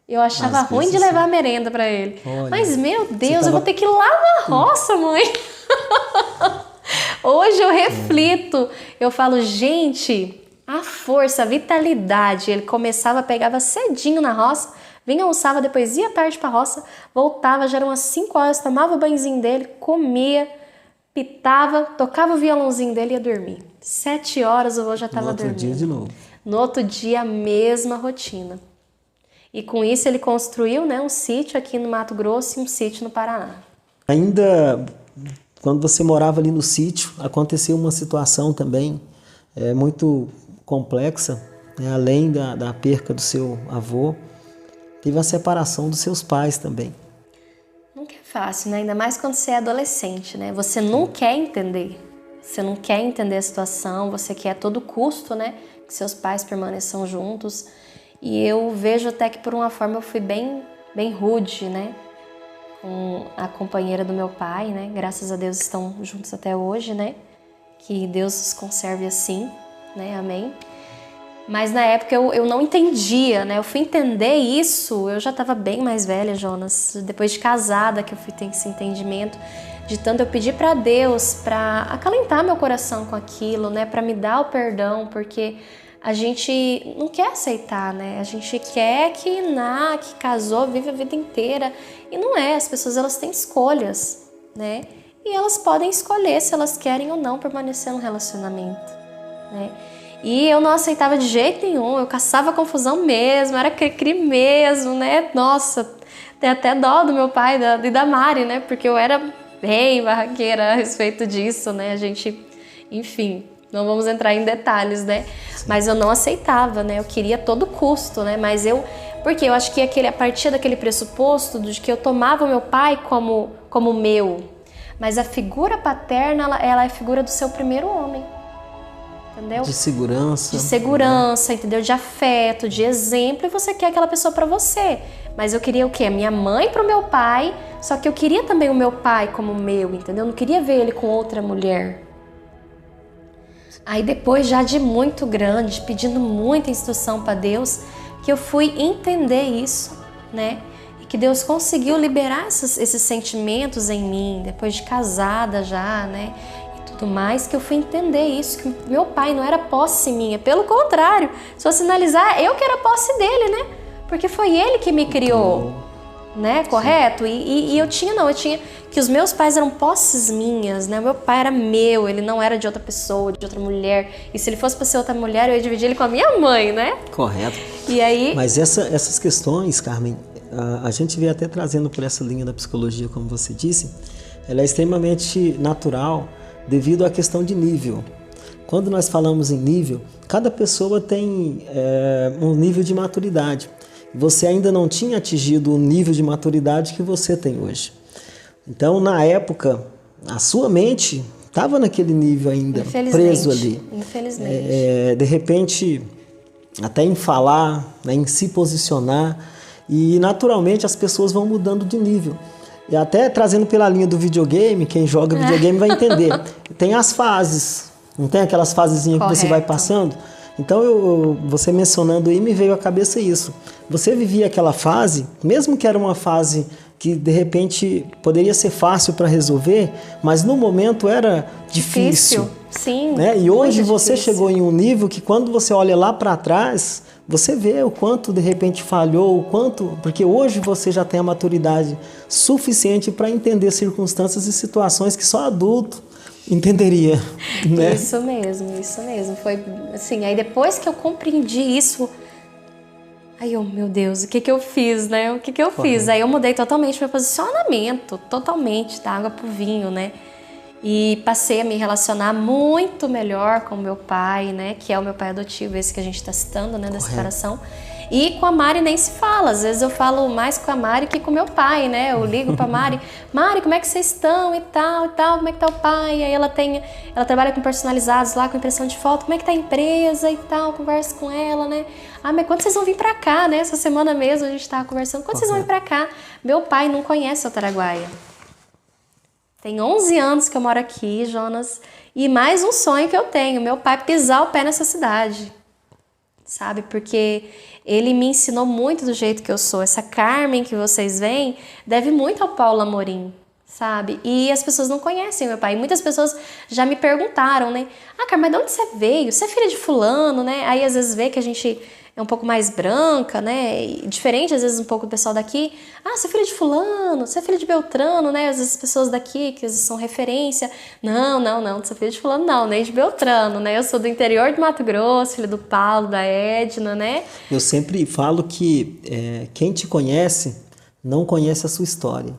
S1: Eu achava ruim de levar a merenda para ele. Olha, mas, meu Deus, eu vou ter que ir lá na roça, mãe. Hoje eu reflito. Eu falo, gente, a força, a vitalidade. Ele começava, pegava cedinho na roça, vinha, almoçava, depois ia tarde pra roça, voltava, já eram umas 5 horas, tomava o banhozinho dele, comia, pitava, tocava o violãozinho dele e ia dormir. 7 horas o avô já estava dormindo. No outro dia de novo. No outro dia, a mesma rotina. E com isso ele construiu, né, um sítio aqui no Mato Grosso e um sítio no Paraná.
S2: Ainda quando você morava ali no sítio, aconteceu uma situação também muito complexa, né? Além da perca do seu avô, teve a separação dos seus pais também.
S1: Nunca é fácil, né? Ainda mais quando você é adolescente, né? Você não quer entender. Você não quer entender a situação, você quer a todo custo, né, que seus pais permaneçam juntos. E eu vejo até que por uma forma eu fui bem rude, né, com a companheira do meu pai, né, graças a Deus estão juntos até hoje, né, que Deus os conserve assim, né, amém. Mas na época eu não entendia, né, eu fui entender isso, eu já estava bem mais velha, Jonas, depois de casada que eu fui ter esse entendimento, de tanto eu pedir para Deus para acalentar meu coração com aquilo, né, para me dar o perdão, porque a gente não quer aceitar, né? A gente quer que casou, vive a vida inteira. E não é, as pessoas elas têm escolhas, né? E elas podem escolher se elas querem ou não permanecer no relacionamento, né? E eu não aceitava de jeito nenhum, eu caçava confusão mesmo, era cri-cri mesmo, né? Nossa, tem até dó do meu pai e da Mari, né? Porque eu era bem barraqueira a respeito disso, né? A gente, enfim... Não vamos entrar em detalhes, né? Sim. Mas eu não aceitava, né? Eu queria a todo custo, né? Mas porque eu acho que a partir daquele pressuposto de que eu tomava o meu pai como meu. Mas a figura paterna, ela é a figura do seu primeiro homem. Entendeu?
S2: De segurança.
S1: De segurança, né? Entendeu? De afeto, de exemplo. E você quer aquela pessoa pra você. Mas eu queria o quê? A minha mãe pro meu pai. Só que eu queria também o meu pai como meu, entendeu? Eu não queria ver ele com outra mulher. Aí depois, já de muito grande, pedindo muita instrução para Deus, que eu fui entender isso, né? E que Deus conseguiu liberar esses sentimentos em mim, depois de casada já, né? E tudo mais, que eu fui entender isso, que meu pai não era posse minha, pelo contrário, se eu sinalizar, eu que era posse dele, né? Porque foi ele que me criou, né? Correto? E eu tinha que os meus pais eram posses minhas, né? O meu pai era meu, ele não era de outra pessoa, de outra mulher. E se ele fosse para ser outra mulher, eu ia dividir ele com a minha mãe, né?
S2: Correto.
S1: E aí...
S2: Mas essas questões, Carmen, a gente vê até trazendo por essa linha da psicologia, como você disse, ela é extremamente natural devido à questão de nível. Quando nós falamos em nível, cada pessoa tem um nível de maturidade. Você ainda não tinha atingido o nível de maturidade que você tem hoje. Então, na época, a sua mente estava naquele nível ainda, preso ali.
S1: Infelizmente.
S2: De repente, até em falar, né, em se posicionar. E, naturalmente, as pessoas vão mudando de nível. E até trazendo pela linha do videogame, quem joga videogame vai entender. Tem as fases, não tem aquelas fasezinhas que você vai passando? Então, você mencionando aí, me veio à cabeça isso. Você vivia aquela fase, mesmo que era uma fase que de repente poderia ser fácil para resolver, mas no momento era difícil.
S1: Sim.
S2: Né? E hoje você chegou em um nível que quando você olha lá para trás, você vê o quanto de repente falhou, o quanto, porque hoje você já tem a maturidade suficiente para entender circunstâncias e situações que só adulto entenderia, né?
S1: Isso mesmo. Foi assim, aí depois que eu compreendi isso, aí meu Deus, o que eu fiz, né? O que eu fiz? Aí eu mudei totalmente meu posicionamento, totalmente, da água pro vinho, né? E passei a me relacionar muito melhor com o meu pai, né? Que é o meu pai adotivo, esse que a gente está citando, né? Da separação. E com a Mari nem se fala. Às vezes eu falo mais com a Mari que com o meu pai, né? Eu ligo pra Mari, Mari, como é que vocês estão e tal, como é que tá o pai? Aí ela trabalha com personalizados lá, com impressão de foto, como é que tá a empresa e tal, converso com ela, né? Ah, mas quando vocês vão vir pra cá, né? Essa semana mesmo a gente tava conversando, quando vocês vão vir pra cá? Meu pai não conhece o Ataraguaia. Tem 11 anos que eu moro aqui, Jonas, e mais um sonho que eu tenho, meu pai pisar o pé nessa cidade, sabe? Porque ele me ensinou muito do jeito que eu sou. Essa Carmen que vocês veem deve muito ao Paulo Amorim, sabe? E as pessoas não conhecem meu pai. Muitas pessoas já me perguntaram, né? Ah, Carmen, mas de onde você veio? Você é filha de fulano, né? Aí às vezes vê que a gente é um pouco mais branca, né? E diferente às vezes um pouco do pessoal daqui. Ah, você é filha de fulano, você é filha de Beltrano, né? Às vezes as pessoas daqui que são referência. Não, não sou filha de fulano não, nem de Beltrano, né? Eu sou do interior do Mato Grosso, filha do Paulo, da Edna, né?
S2: Eu sempre falo que quem te conhece não conhece a sua história.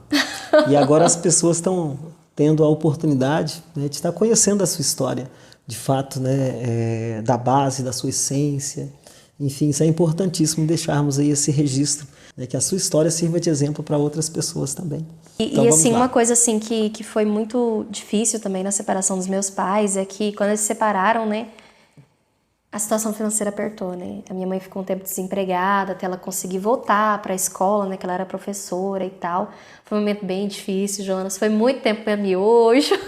S2: E agora as pessoas estão tendo a oportunidade, né, de estar conhecendo a sua história, de fato, né, da base, da sua essência. Enfim, isso é importantíssimo deixarmos aí esse registro, né, que a sua história sirva de exemplo para outras pessoas também. Então,
S1: E assim,
S2: vamos lá.
S1: uma coisa assim que foi muito difícil também na separação dos meus pais é que quando eles se separaram, né, a situação financeira apertou, né? A minha mãe ficou um tempo desempregada até ela conseguir voltar para a escola, né, que ela era professora e tal. Foi um momento bem difícil, Jonas. Foi muito tempo comendo miojo.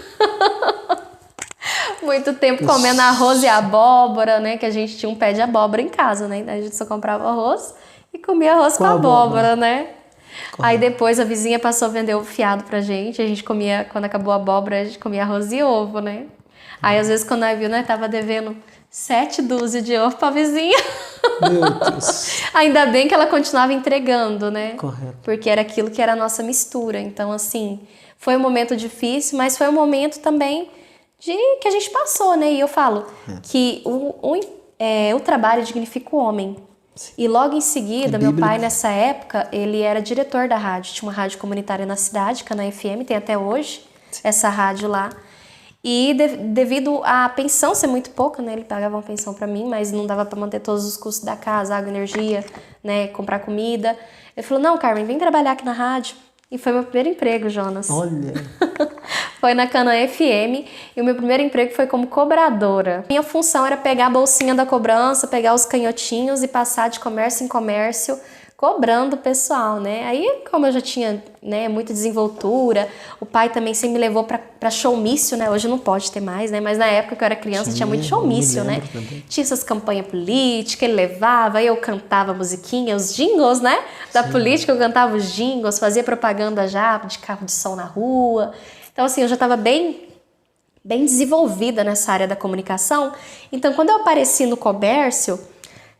S1: Muito tempo comendo arroz e abóbora, né? Que a gente tinha um pé de abóbora em casa, né? A gente só comprava arroz e comia arroz com abóbora, né? Aí depois a vizinha passou a vender o fiado pra gente. A gente comia, quando acabou a abóbora, a gente comia arroz e ovo, né? Aí às vezes quando nós viu, nós tava devendo 7 dúzias de ovo pra vizinha.
S2: Meu Deus.
S1: Ainda bem que ela continuava entregando, né?
S2: Correto.
S1: Porque era aquilo que era a nossa mistura. Então, assim, foi um momento difícil, mas foi um momento também que a gente passou, né? E eu falo que o trabalho dignifica o homem. E logo em seguida, meu pai, nessa época, ele era diretor da rádio. Tinha uma rádio comunitária na cidade, Canaã FM, tem até hoje essa rádio lá. E devido à pensão ser muito pouca, né? Ele pagava uma pensão pra mim, mas não dava pra manter todos os custos da casa, água, energia, né? Comprar comida. Ele falou, não, Carmen, vem trabalhar aqui na rádio. E foi meu primeiro emprego, Jonas.
S2: Olha.
S1: Foi na Canaã FM e o meu primeiro emprego foi como cobradora. Minha função era pegar a bolsinha da cobrança, pegar os canhotinhos e passar de comércio em comércio, cobrando o pessoal, né? Aí, como eu já tinha, né, muita desenvoltura, o pai também sempre me levou pra showmício, né? Hoje não pode ter mais, né? Mas na época que eu era criança tinha muito showmício, né? Tinha essas campanhas políticas, ele levava, eu cantava musiquinha, os jingles, né? Da política eu cantava os jingles, fazia propaganda já de carro de som na rua. Então, assim, eu já estava bem desenvolvida nessa área da comunicação. Então, quando eu apareci no comércio,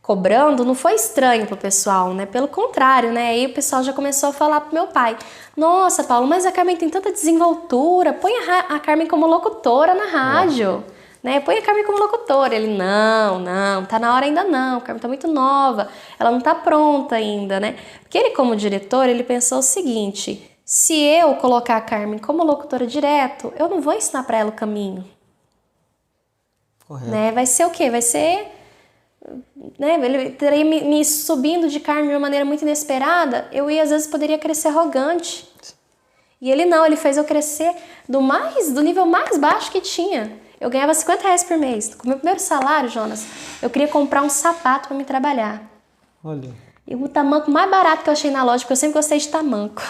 S1: cobrando, não foi estranho pro pessoal, né? Pelo contrário, né? Aí o pessoal já começou a falar pro meu pai, nossa, Paulo, mas a Carmen tem tanta desenvoltura, põe a Carmen como locutora na rádio, né? Põe a Carmen como locutora. Ele, não, tá na hora ainda não, a Carmen tá muito nova, ela não tá pronta ainda, né? Porque ele, como diretor, ele pensou o seguinte, se eu colocar a Carmen como locutora direto, eu não vou ensinar pra ela o caminho.
S2: Correto.
S1: Né? Vai ser o quê? Vai ser... Né? Ele teria me subindo de carne de uma maneira muito inesperada, eu ia, às vezes poderia crescer arrogante. E ele não, ele fez eu crescer do nível mais baixo que tinha. Eu ganhava R$50 por mês. Com o meu primeiro salário, Jonas, eu queria comprar um sapato para me trabalhar.
S2: Olha.
S1: E o tamanco mais barato que eu achei na loja, porque eu sempre gostei de tamanco.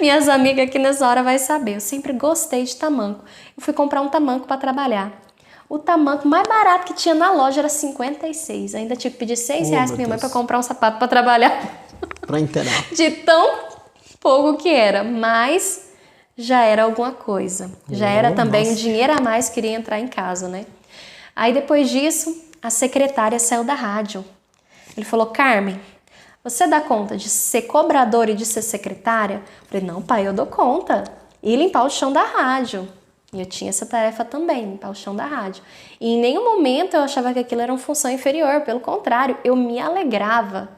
S1: Minhas amigas aqui nessa hora vai saber, eu sempre gostei de tamanco. Eu fui comprar um tamanco para trabalhar. O tamanco mais barato que tinha na loja era 56. Ainda tive que pedir R$6 pra minha mãe para comprar um sapato para trabalhar.
S2: Para inteirar.
S1: De tão pouco que era, mas já era alguma coisa. Já era também um dinheiro a mais que iria entrar em casa, né? Aí depois disso, a secretária saiu da rádio. Ele falou, Carmen, você dá conta de ser cobradora e de ser secretária? Eu falei, não, pai, eu dou conta. E limpar o chão da rádio. E eu tinha essa tarefa também, limpar o chão da rádio. E em nenhum momento eu achava que aquilo era uma função inferior, pelo contrário, eu me alegrava.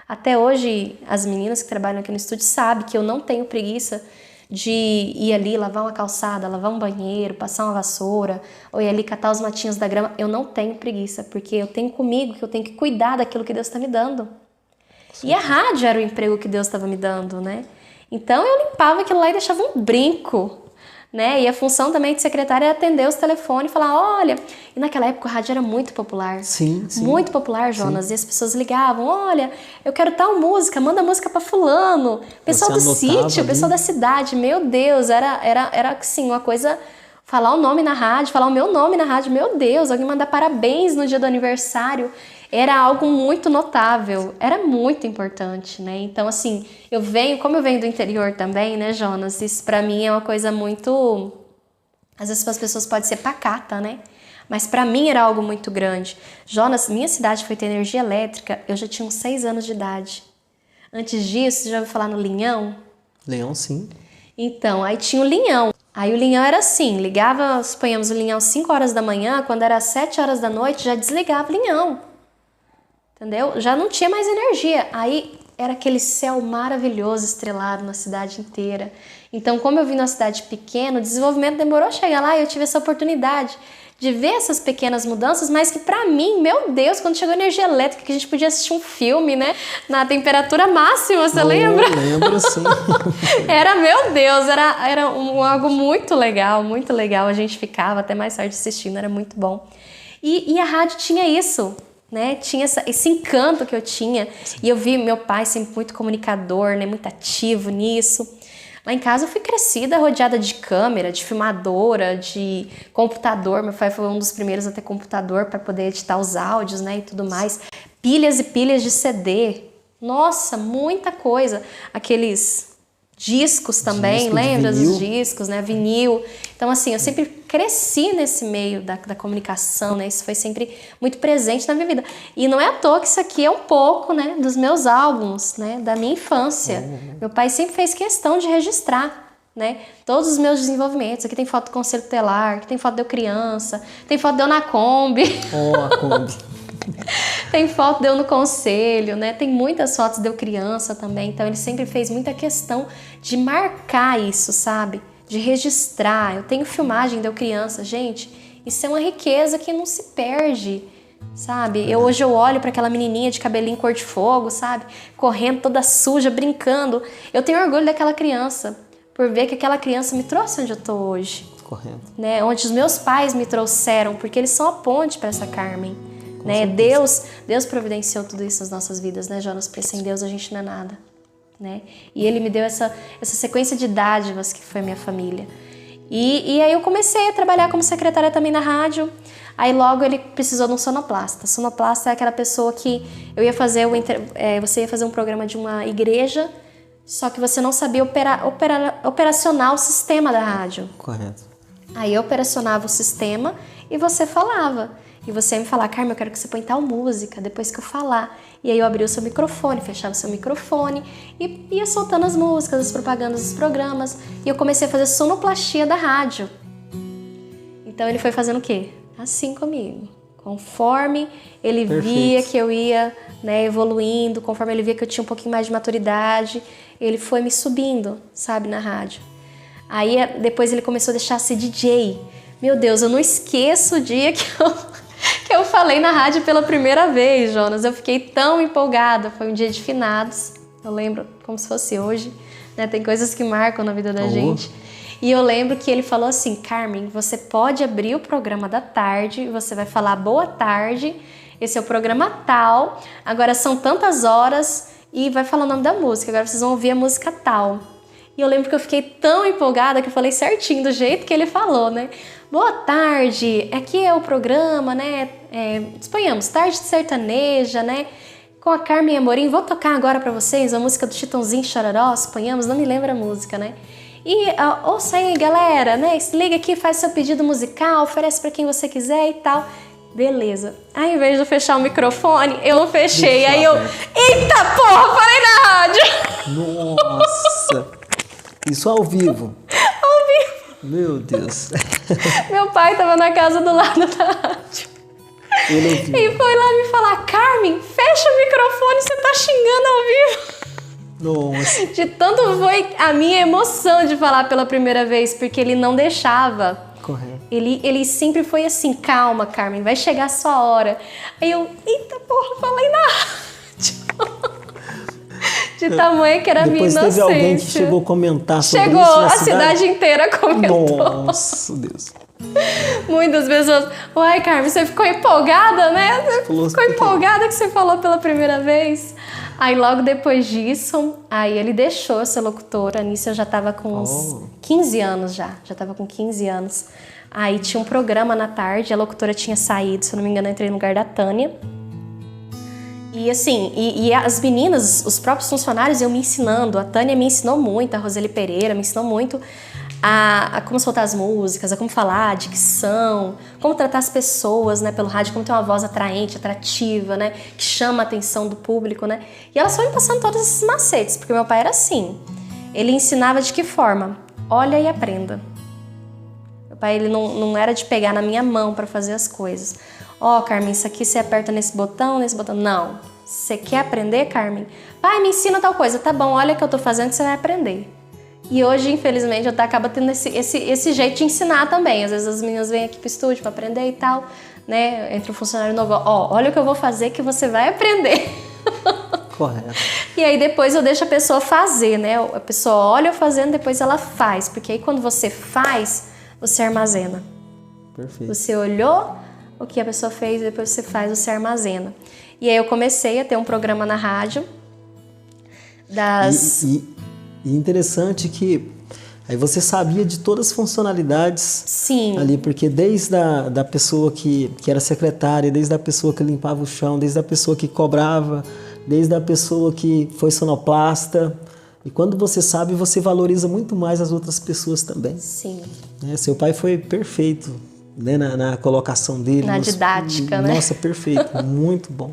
S1: Até hoje, as meninas que trabalham aqui no estúdio sabem que eu não tenho preguiça de ir ali lavar uma calçada, lavar um banheiro, passar uma vassoura, ou ir ali catar os matinhos da grama. Eu não tenho preguiça, porque eu tenho comigo que eu tenho que cuidar daquilo que Deus está me dando. E a rádio era o emprego que Deus estava me dando, né? Então eu limpava aquilo lá e deixava um brinco né? E a função também de secretária é atender os telefones e falar, olha... E naquela época o rádio era muito popular.
S2: Sim.
S1: Muito popular, Jonas.
S2: Sim.
S1: E as pessoas ligavam, olha, eu quero tal música, manda música pra fulano. Pessoal do sítio, pessoal da cidade. Meu Deus, era assim, uma coisa... Falar o nome na rádio, falar o meu nome na rádio. Meu Deus, alguém mandar parabéns no dia do aniversário. Era algo muito notável, era muito importante, né? Então, assim, como eu venho do interior também, né, Jonas? Isso pra mim é uma coisa muito... Às vezes para as pessoas pode ser pacata, né? Mas pra mim era algo muito grande. Jonas, minha cidade foi ter energia elétrica, eu já tinha uns 6 anos de idade. Antes disso, já ouviu falar no Linhão?
S2: Linhão, sim.
S1: Então, aí tinha o Linhão. Aí o Linhão era assim, suponhamos o Linhão 5 horas da manhã, quando era 7 horas da noite, já desligava o Linhão. Entendeu? Já não tinha mais energia. Aí era aquele céu maravilhoso, estrelado na cidade inteira. Então, como eu vim numa cidade pequena, o desenvolvimento demorou a chegar lá e eu tive essa oportunidade de ver essas pequenas mudanças, mas que pra mim, meu Deus, quando chegou a energia elétrica, que a gente podia assistir um filme, né? Na temperatura máxima, você lembra?
S2: Eu lembro, sim.
S1: Meu Deus, era algo muito legal, muito legal. A gente ficava até mais tarde assistindo, era muito bom. E a rádio tinha isso, né? Tinha esse encanto que eu tinha. E eu vi meu pai sempre muito comunicador, né? Muito ativo nisso. Lá em casa eu fui crescida, rodeada de câmera, de filmadora, de computador. Meu pai foi um dos primeiros a ter computador para poder editar os áudios, né, e tudo mais. Pilhas e pilhas de CD. Nossa, muita coisa. Aqueles discos também, lembra dos discos, né, vinil. Então, assim, eu sempre cresci nesse meio da comunicação, né, isso foi sempre muito presente na minha vida. E não é à toa que isso aqui é um pouco, né, dos meus álbuns, né, da minha infância. Meu pai sempre fez questão de registrar, né, todos os meus desenvolvimentos. Aqui tem foto do Conselho Tutelar, aqui tem foto de eu criança, tem foto de eu na Kombi.
S2: A Kombi.
S1: Tem foto de eu no conselho, né? Tem muitas fotos de eu criança também. Então ele sempre fez muita questão de marcar isso, sabe? De registrar. Eu tenho filmagem de eu criança. Gente, isso é uma riqueza que não se perde, sabe? Hoje eu olho para aquela menininha de cabelinho cor de fogo, sabe? Correndo toda suja, brincando. Eu tenho orgulho daquela criança, por ver que aquela criança me trouxe onde eu tô hoje.
S2: Correto.
S1: Né? Onde os meus pais me trouxeram, porque eles são a ponte para essa Carmen. Né? Deus providenciou tudo isso nas nossas vidas, né, Jonas? Porque sem Deus a gente não é nada, né? E Ele me deu essa sequência de dádivas que foi a minha família. E aí eu comecei a trabalhar como secretária também na rádio. Aí logo ele precisou de um sonoplasta. Sonoplasta é aquela pessoa que você ia fazer um programa de uma igreja, só que você não sabia operacionar o sistema da rádio.
S2: Correto.
S1: Aí eu operacionava o sistema e você falava. E você ia me falar, Carmen, eu quero que você põe tal música depois que eu falar. E aí eu abria o seu microfone, fechava o seu microfone e ia soltando as músicas, as propagandas dos programas. E eu comecei a fazer sonoplastia da rádio. Então ele foi fazendo o quê? Assim comigo. Conforme ele via que eu ia, né, evoluindo, conforme ele via que eu tinha um pouquinho mais de maturidade, ele foi me subindo, sabe, na rádio. Aí depois ele começou a deixar ser DJ. Meu Deus, eu não esqueço o dia que eu falei na rádio pela primeira vez, Jonas. Eu fiquei tão empolgada. Foi um dia de finados. Eu lembro como se fosse hoje, né? Tem coisas que marcam na vida da gente. E eu lembro que ele falou assim, Carmen, você pode abrir o programa da tarde, você vai falar boa tarde, esse é o programa tal, agora são tantas horas e vai falar o nome da música, agora vocês vão ouvir a música tal. E eu lembro que eu fiquei tão empolgada que eu falei certinho, do jeito que ele falou, né? Boa tarde, aqui é o programa, né? Suponhamos, Tarde Sertaneja, né? Com a Carmen Amorim. Vou tocar agora pra vocês a música do Chitãozinho Chororó, suponhamos, não me lembro a música, né? E ouça aí, galera, né? Se liga aqui, faz seu pedido musical, oferece pra quem você quiser e tal. Beleza. Aí, ao invés de eu fechar o microfone, eu não fechei. Aí eu, eita porra, falei na rádio.
S2: Nossa. Isso ao vivo.
S1: Ao vivo.
S2: Meu Deus.
S1: Meu pai tava na casa do lado da rádio. E foi lá me falar, Carmen, fecha o microfone, você tá xingando ao vivo.
S2: Nossa.
S1: De tanto foi a minha emoção de falar pela primeira vez, porque ele não deixava.
S2: Correto.
S1: Ele sempre foi assim, calma, Carmen, vai chegar a sua hora. Aí eu, eita porra, falei na rádio. De tamanho que era a minha
S2: Depois
S1: inocência.
S2: teve alguém que chegou a comentar sobre
S1: Chegou,
S2: isso na
S1: a cidade inteira comentou.
S2: Nossa, Deus.
S1: Muitas pessoas, uai, Carmen, você ficou empolgada, né? Você ficou empolgada que você falou pela primeira vez. Aí logo depois disso, aí ele deixou eu ser locutora. Nisso eu já tava com uns 15 anos já tava com 15 anos. Aí tinha um programa na tarde, a locutora tinha saído, se eu não me engano, eu entrei no lugar da Tânia. E assim, e as meninas, os próprios funcionários iam me ensinando. A Tânia me ensinou muito, a Roseli Pereira me ensinou muito a como soltar as músicas, a como falar, a dicção, como tratar as pessoas, né, pelo rádio, como ter uma voz atraente, atrativa, né, que chama a atenção do público, né. E elas foram me passando todos esses macetes, porque meu pai era assim. Ele ensinava de que forma? Olha e aprenda. Meu pai, ele não era de pegar na minha mão para fazer as coisas. Carmen, isso aqui você aperta nesse botão. Não. Você quer aprender, Carmen? Pai, me ensina tal coisa. Tá bom, olha o que eu tô fazendo que você vai aprender. E hoje, infelizmente, eu acabo tendo esse jeito de ensinar também. Às vezes as meninas vêm aqui pro estúdio para aprender e tal, né? Entra um funcionário novo, olha o que eu vou fazer que você vai aprender.
S2: Correto.
S1: E aí depois eu deixo a pessoa fazer, né? A pessoa olha eu fazendo, depois ela faz. Porque aí quando você faz, você armazena.
S2: Perfeito.
S1: Você olhou o que a pessoa fez, depois você faz, você armazena. E aí eu comecei a ter um programa na rádio
S2: E interessante que aí você sabia de todas as funcionalidades.
S1: Sim.
S2: Ali, porque desde da pessoa que era secretária, desde a pessoa que limpava o chão, desde a pessoa que cobrava, desde a pessoa que foi sonoplasta. E quando você sabe, você valoriza muito mais as outras pessoas também.
S1: Sim.
S2: Seu pai foi perfeito, né, na colocação dele.
S1: Na didática, né?
S2: Nossa, perfeito, muito bom.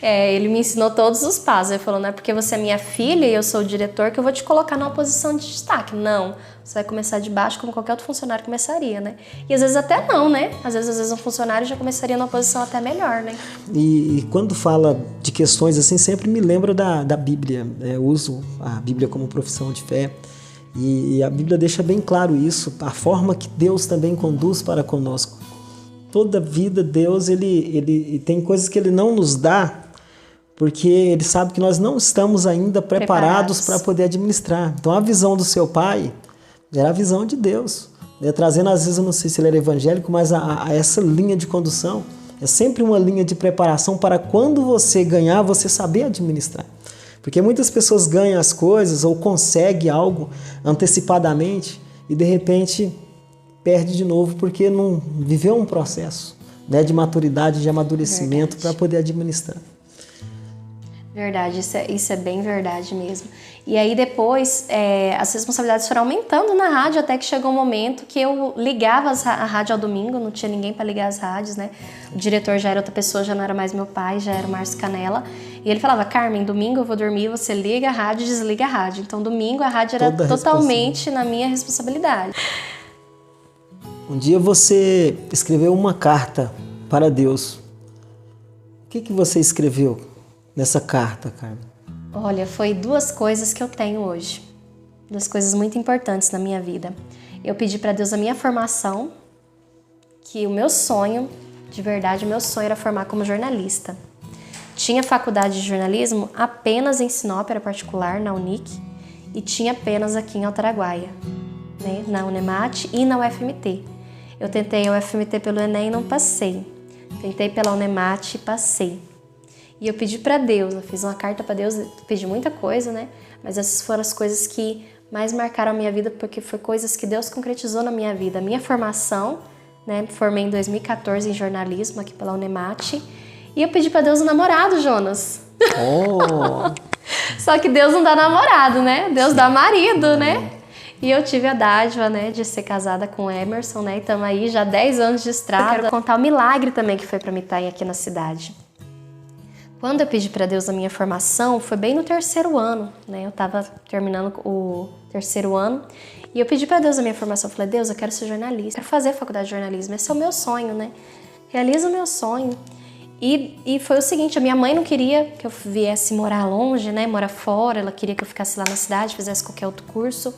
S1: Ele me ensinou todos os passos. Ele falou, não é porque você é minha filha e eu sou o diretor que eu vou te colocar numa posição de destaque. Não, você vai começar de baixo como qualquer outro funcionário começaria, né? E às vezes até não, né? Às vezes um funcionário já começaria numa posição até melhor, né?
S2: E quando fala de questões assim, sempre me lembro da Bíblia. Eu uso a Bíblia como profissão de fé. E a Bíblia deixa bem claro isso, a forma que Deus também conduz para conosco. Toda vida, Deus, ele tem coisas que Ele não nos dá, porque Ele sabe que nós não estamos ainda preparados para poder administrar. Então, a visão do seu pai era a visão de Deus. Trazendo, às vezes, eu não sei se ele era evangélico, mas essa linha de condução é sempre uma linha de preparação para quando você ganhar, você saber administrar. Porque muitas pessoas ganham as coisas ou conseguem algo antecipadamente e de repente perde de novo porque não viveu um processo, né, de maturidade, de amadurecimento para poder administrar.
S1: Verdade, isso é bem verdade mesmo. E aí depois as responsabilidades foram aumentando na rádio até que chegou um momento que eu ligava a rádio ao domingo, não tinha ninguém para ligar as rádios, né? O diretor já era outra pessoa, já não era mais meu pai, já era o Márcio Canella. E ele falava, Carmen, domingo eu vou dormir, você liga a rádio e desliga a rádio. Então domingo a rádio era totalmente na minha responsabilidade.
S2: Um dia você escreveu uma carta para Deus. O que você escreveu nessa carta, Carmen?
S1: Olha, foi duas coisas que eu tenho hoje. Duas coisas muito importantes na minha vida. Eu pedi para Deus a minha formação, que o meu sonho, de verdade, o meu sonho era formar como jornalista. Tinha faculdade de jornalismo apenas em Sinop, era particular, na Unic, e tinha apenas aqui em Altaraguaia, né, na Unemate e na UFMT. Eu tentei a UFMT pelo Enem e não passei. Tentei pela Unemate e passei. E eu pedi para Deus, eu fiz uma carta para Deus, pedi muita coisa, né? Mas essas foram as coisas que mais marcaram a minha vida, porque foi coisas que Deus concretizou na minha vida. A minha formação, né? Formei em 2014 em jornalismo aqui pela Unemate. E eu pedi para Deus um namorado, Jonas.
S2: Oh.
S1: Só que Deus não dá namorado, né? Deus dá marido, né? E eu tive a dádiva, né, de ser casada com o Emerson, né? E estamos aí já 10 anos de estrada. Eu quero contar o milagre também que foi para mim estar aqui na cidade. Quando eu pedi para Deus a minha formação, foi bem no 3º ano, né? Eu estava terminando o 3º ano e eu pedi para Deus a minha formação. Eu falei, Deus, eu quero ser jornalista, quero fazer a faculdade de jornalismo, esse é o meu sonho, né? Realiza o meu sonho. E foi o seguinte, a minha mãe não queria que eu viesse morar longe, né? Morar fora, ela queria que eu ficasse lá na cidade, fizesse qualquer outro curso.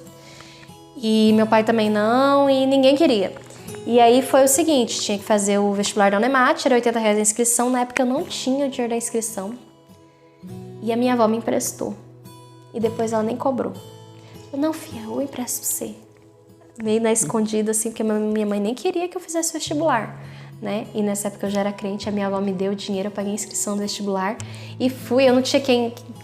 S1: E meu pai também não, e ninguém queria. E aí foi o seguinte, tinha que fazer o vestibular da Unemate, era R$80 a inscrição, na época eu não tinha o dinheiro da inscrição. E a minha avó me emprestou. e depois ela nem cobrou. Não, filha, eu empresto pra você. Meio na escondida, assim, porque minha mãe nem queria que eu fizesse vestibular, né? E nessa época eu já era crente, a minha avó me deu dinheiro, eu paguei a inscrição do vestibular e fui. Eu não tinha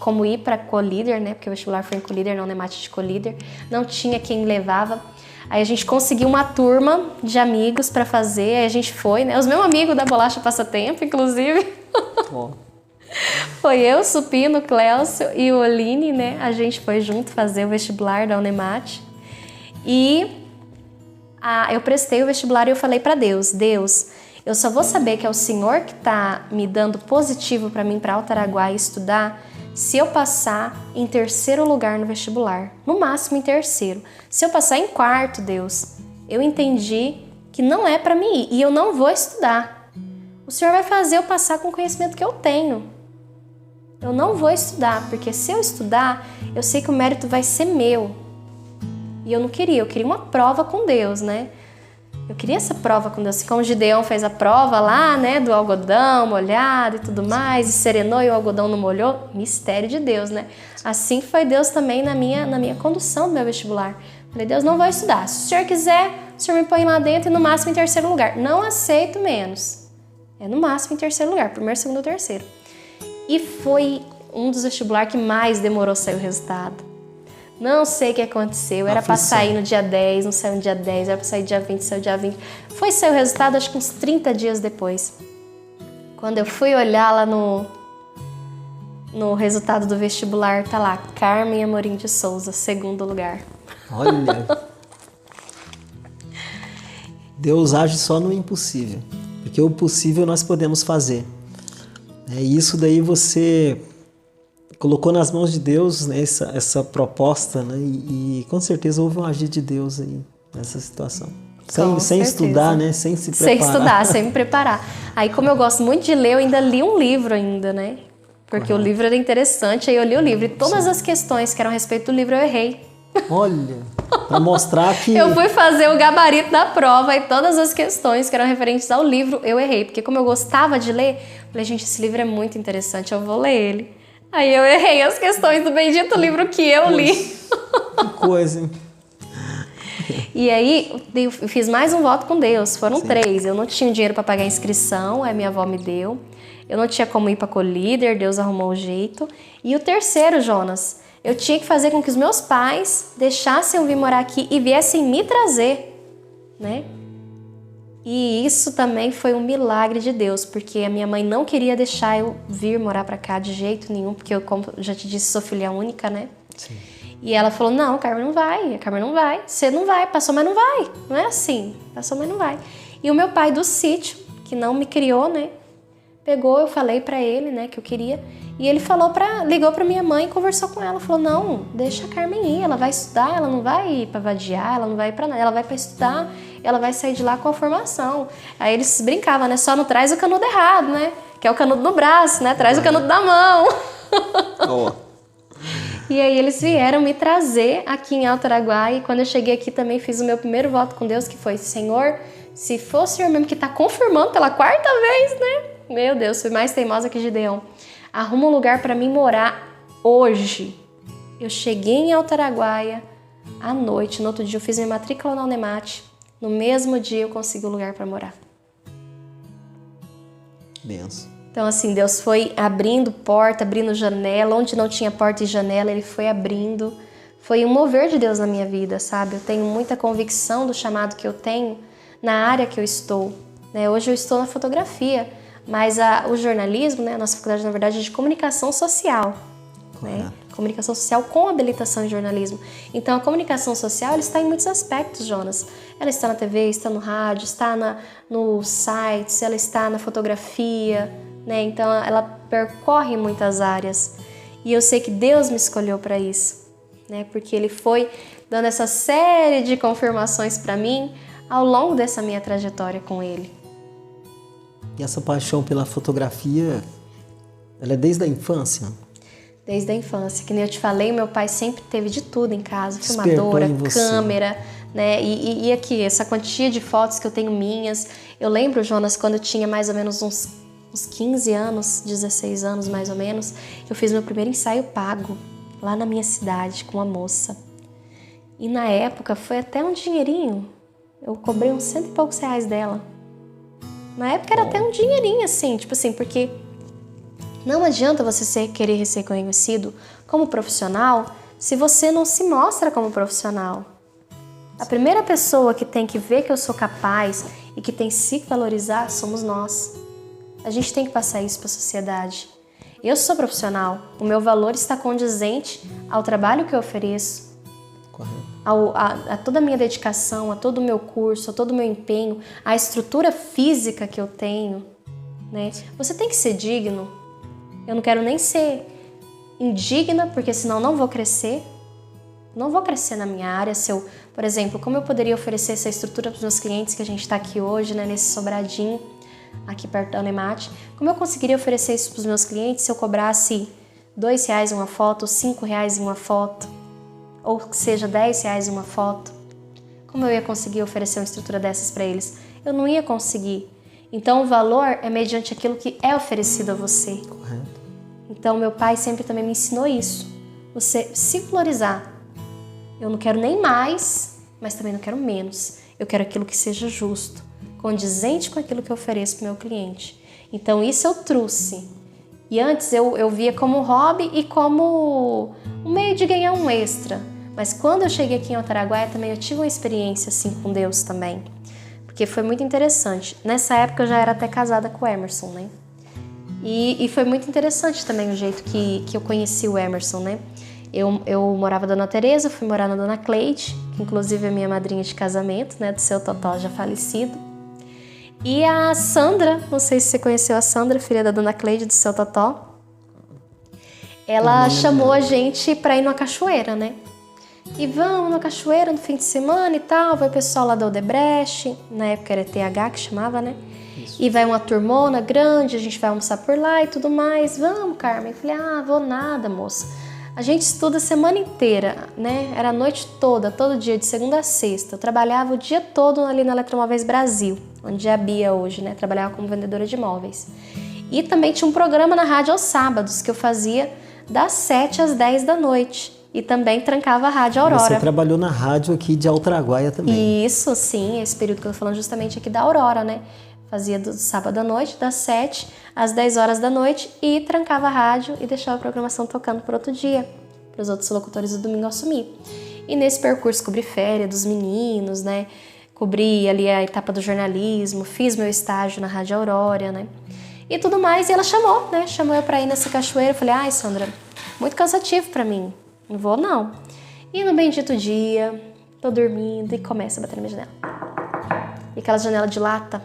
S1: como ir pra co-líder, né? Porque o vestibular foi em co-líder, não Unemate de co-líder. Não tinha quem levava. Aí a gente conseguiu uma turma de amigos pra fazer, aí a gente foi, né? Os meus amigos da Bolacha Passatempo, inclusive.
S2: Oh.
S1: Foi eu, Supino, Cléucio e o Oline, né? A gente foi junto fazer o vestibular da Unemate. E eu prestei o vestibular e eu falei pra Deus, eu só vou saber que é o Senhor que tá me dando positivo pra mim ir pra Alto Araguaia estudar se eu passar em 3º lugar no vestibular, no máximo em 3º. Se eu passar em 4º, Deus, eu entendi que não é pra mim ir e eu não vou estudar. O Senhor vai fazer eu passar com o conhecimento que eu tenho. Eu não vou estudar, porque se eu estudar, eu sei que o mérito vai ser meu. E eu não queria, eu queria uma prova com Deus, né? Eu queria essa prova com Deus, assim como o Gideão fez a prova lá, né, do algodão molhado e tudo mais, e serenou e o algodão não molhou, mistério de Deus, né? Assim foi Deus também na minha condução do meu vestibular. Falei, Deus, não vou estudar, se o Senhor quiser, o Senhor me põe lá dentro e no máximo em 3º lugar. Não aceito menos, é no máximo em 3º lugar, 1º, 2º ou 3º. E foi um dos vestibulares que mais demorou a sair o resultado. Não sei o que aconteceu, era pra sair no dia 10, não saiu no dia 10, era pra sair dia 20, saiu dia 20. Foi sair o resultado acho que uns 30 dias depois. Quando eu fui olhar lá no resultado do vestibular, tá lá, Carmen Amorim de Souza, 2º lugar.
S2: Olha, Deus age só no impossível, porque o possível nós podemos fazer. Isso daí você colocou nas mãos de Deus, né, essa proposta, né, e com certeza houve um agir de Deus aí nessa situação. Sem estudar, né, sem se preparar.
S1: Sem estudar, sem me preparar. Aí como eu gosto muito de ler, eu ainda li um livro ainda, né? Porque o livro era interessante, aí eu li o livro e todas as questões que eram a respeito do livro eu errei.
S2: Olha, para mostrar que...
S1: Eu fui fazer o gabarito da prova e todas as questões que eram referentes ao livro eu errei. Porque como eu gostava de ler, eu falei, gente, esse livro é muito interessante, eu vou ler ele. Aí eu errei as questões do bendito livro que eu li.
S2: Que coisa, hein?
S1: E aí eu fiz mais um voto com Deus, foram 3. Eu não tinha dinheiro para pagar a inscrição, aí minha avó me deu. Eu não tinha como ir para co-líder, Deus arrumou o jeito. E o 3º, Jonas, eu tinha que fazer com que os meus pais deixassem eu vir morar aqui e viessem me trazer, né? E isso também foi um milagre de Deus, porque a minha mãe não queria deixar eu vir morar pra cá de jeito nenhum, porque eu, como já te disse, sou filha única, né?
S2: Sim.
S1: E ela falou, não, a Carmen não vai, você não vai, passou, mas não vai. Não é assim, passou, mas não vai. E o meu pai do sítio, que não me criou, né? Pegou, eu falei pra ele, né, que eu queria, e ele ligou pra minha mãe e conversou com ela, falou, não, deixa a Carmen ir, ela vai estudar, ela não vai ir pra vadiar, ela não vai ir pra nada, ela vai pra estudar, ela vai sair de lá com a formação. Aí eles brincavam, né, só não traz o canudo errado, né, que é o canudo no braço, né, traz o canudo da mão.
S2: Oh.
S1: E aí eles vieram me trazer aqui em Alto Araguaia, e quando eu cheguei aqui também fiz o meu primeiro voto com Deus, que foi, Senhor, se for o Senhor mesmo que tá confirmando pela 4ª vez, né, meu Deus, fui mais teimosa que Gideão. Arruma um lugar para mim morar hoje. Eu cheguei em Alto Araguaia à noite, no outro dia eu fiz minha matrícula na Unemate. No mesmo dia eu consegui um lugar para morar.
S2: Benção.
S1: Então assim, Deus foi abrindo porta, abrindo janela, onde não tinha porta e janela, Ele foi abrindo. Foi um mover de Deus na minha vida, sabe? Eu tenho muita convicção do chamado que eu tenho na área que eu estou, né? Hoje eu estou na fotografia, mas o jornalismo, né, a nossa faculdade, na verdade, é de comunicação social. Né? Comunicação social com habilitação em jornalismo. Então, a comunicação social ela está em muitos aspectos, Jonas. Ela está na TV, está no rádio, está no sites, ela está na fotografia, né? Então, ela percorre muitas áreas. E eu sei que Deus me escolheu para isso, né? Porque Ele foi dando essa série de confirmações para mim ao longo dessa minha trajetória com Ele.
S2: E essa paixão pela fotografia, ela é desde a infância?
S1: Desde a infância. Que nem eu te falei, meu pai sempre teve de tudo em casa. Filmadora, câmera, né? E aqui, essa quantia de fotos que eu tenho minhas. Eu lembro, Jonas, quando eu tinha mais ou menos uns 15 anos, 16 anos mais ou menos, eu fiz meu primeiro ensaio pago. lá na minha cidade com uma moça. E na época foi até um dinheirinho. Eu cobrei uns 100 e poucos reais dela. Na época era até um dinheirinho assim, tipo assim, porque não adianta você querer ser reconhecido como profissional se você não se mostra como profissional. A primeira pessoa que tem que ver que eu sou capaz e que tem que se valorizar somos nós. A gente tem que passar isso para a sociedade. Eu sou profissional, o meu valor está condizente ao trabalho que eu ofereço, a toda a minha dedicação, a todo o meu curso, a todo o meu empenho, a estrutura física que eu tenho, né? Você tem que ser digno. Eu não quero nem ser indigna, porque senão não vou crescer. Não vou crescer na minha área. Se eu, por exemplo, como eu poderia oferecer essa estrutura para os meus clientes que a gente está aqui hoje, né, nesse sobradinho, aqui perto da Unemate, como eu conseguiria oferecer isso para os meus clientes se eu cobrasse R$2 uma foto, R$5 em uma foto, ou que seja R$10 uma foto? Como eu ia conseguir oferecer uma estrutura dessas para eles? Eu não ia conseguir. Então o valor é mediante aquilo que é oferecido a você.
S2: Correto.
S1: Então meu pai sempre também me ensinou isso. Você se valorizar. Eu não quero nem mais, mas também não quero menos. Eu quero aquilo que seja justo, condizente com aquilo que eu ofereço para o meu cliente. Então isso eu trouxe. E antes eu via como hobby e como um meio de ganhar um extra. Mas quando eu cheguei aqui em Altaraguaia também eu tive uma experiência assim com Deus também. Porque foi muito interessante. Nessa época eu já era até casada com o Emerson, né? E foi muito interessante também o jeito que eu conheci o Emerson, né? Eu morava na Dona Teresa, fui morar na Dona Cleide, que inclusive é minha madrinha de casamento, né? Do seu Totó já falecido. E a Sandra, não sei se você conheceu a Sandra, filha da Dona Cleide, do seu Totó. Ela chamou a gente pra ir numa cachoeira, né? E vamos na cachoeira no fim de semana e tal, vai o pessoal lá da Odebrecht, na época era TH que chamava, né? Isso. E vai uma turmona grande, a gente vai almoçar por lá e tudo mais. Vamos, Carmen. Eu falei, vou nada, moça. A gente estuda a semana inteira, né? Era a noite toda, todo dia, de segunda a sexta. Eu trabalhava o dia todo ali na Eletromóveis Brasil, onde é a Bia hoje, né? Trabalhava como vendedora de imóveis. E também tinha um programa na rádio aos sábados, que eu fazia das 7 às 10 da noite. E também trancava a Rádio Aurora.
S2: Você trabalhou na rádio aqui de Altaraguaia também.
S1: Isso, sim. Esse período que eu tô falando justamente aqui da Aurora, né? Fazia do sábado à noite, das 7 às 10 horas da noite e trancava a rádio e deixava a programação tocando por outro dia, para os outros locutores do domingo assumir. E nesse percurso cobri férias dos meninos, né? Cobri ali a etapa do jornalismo, fiz meu estágio na Rádio Aurora, né? E tudo mais. E ela chamou, né? Chamou eu para ir nessa cachoeira. Eu falei, Sandra, muito cansativo para mim. Não vou, não. E no bendito dia, tô dormindo e começa a bater na minha janela. E aquela janela de lata.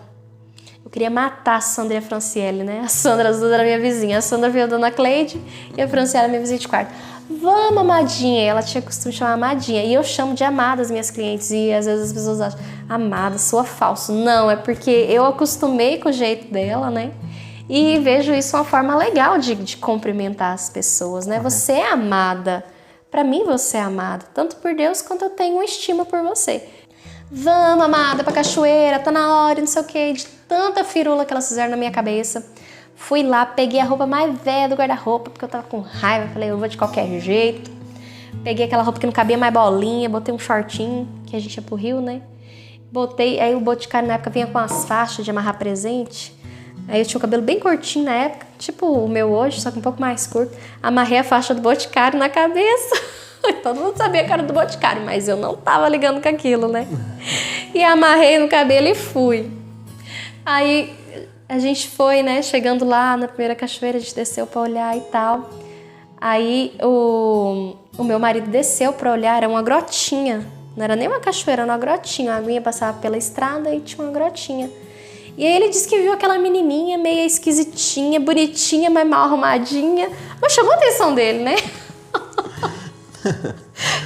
S1: Eu queria matar a Sandra e a Franciele, né? A Sandra, as duas eram minha vizinha. A Sandra veio a Dona Cleide e a Franciele minha vizinha de quarto. Vamos, amadinha. Ela tinha costume de chamar amadinha. E eu chamo de amada as minhas clientes. E às vezes as pessoas acham, amada, soa falso. Não, é porque eu acostumei com o jeito dela, né? E vejo isso uma forma legal de cumprimentar as pessoas, né? Você é amada. Pra mim você é amada, tanto por Deus quanto eu tenho uma estima por você. Vamos, amada, pra cachoeira, tá na hora, não sei o que, de tanta firula que elas fizeram na minha cabeça. Fui lá, peguei a roupa mais velha do guarda-roupa, porque eu tava com raiva, falei, eu vou de qualquer jeito. Peguei aquela roupa que não cabia mais bolinha, botei um shortinho, que a gente ia pro Rio, né? Botei, aí o Boticário na época vinha com as faixas de amarrar presente. Aí eu tinha o cabelo bem curtinho na época, tipo o meu hoje, só que um pouco mais curto. Amarrei a faixa do Boticário na cabeça. Todo mundo sabia que era do Boticário, mas eu não tava ligando com aquilo, né? E amarrei no cabelo e fui. Aí a gente foi, né? Chegando lá na primeira cachoeira, a gente desceu pra olhar e tal. Aí o meu marido desceu pra olhar, era uma grotinha. Não era nem uma cachoeira, era uma grotinha. A aguinha passava pela estrada e tinha uma grotinha. E aí ele disse que viu aquela menininha meio esquisitinha, bonitinha, mas mal arrumadinha. Mas chamou a atenção dele, né?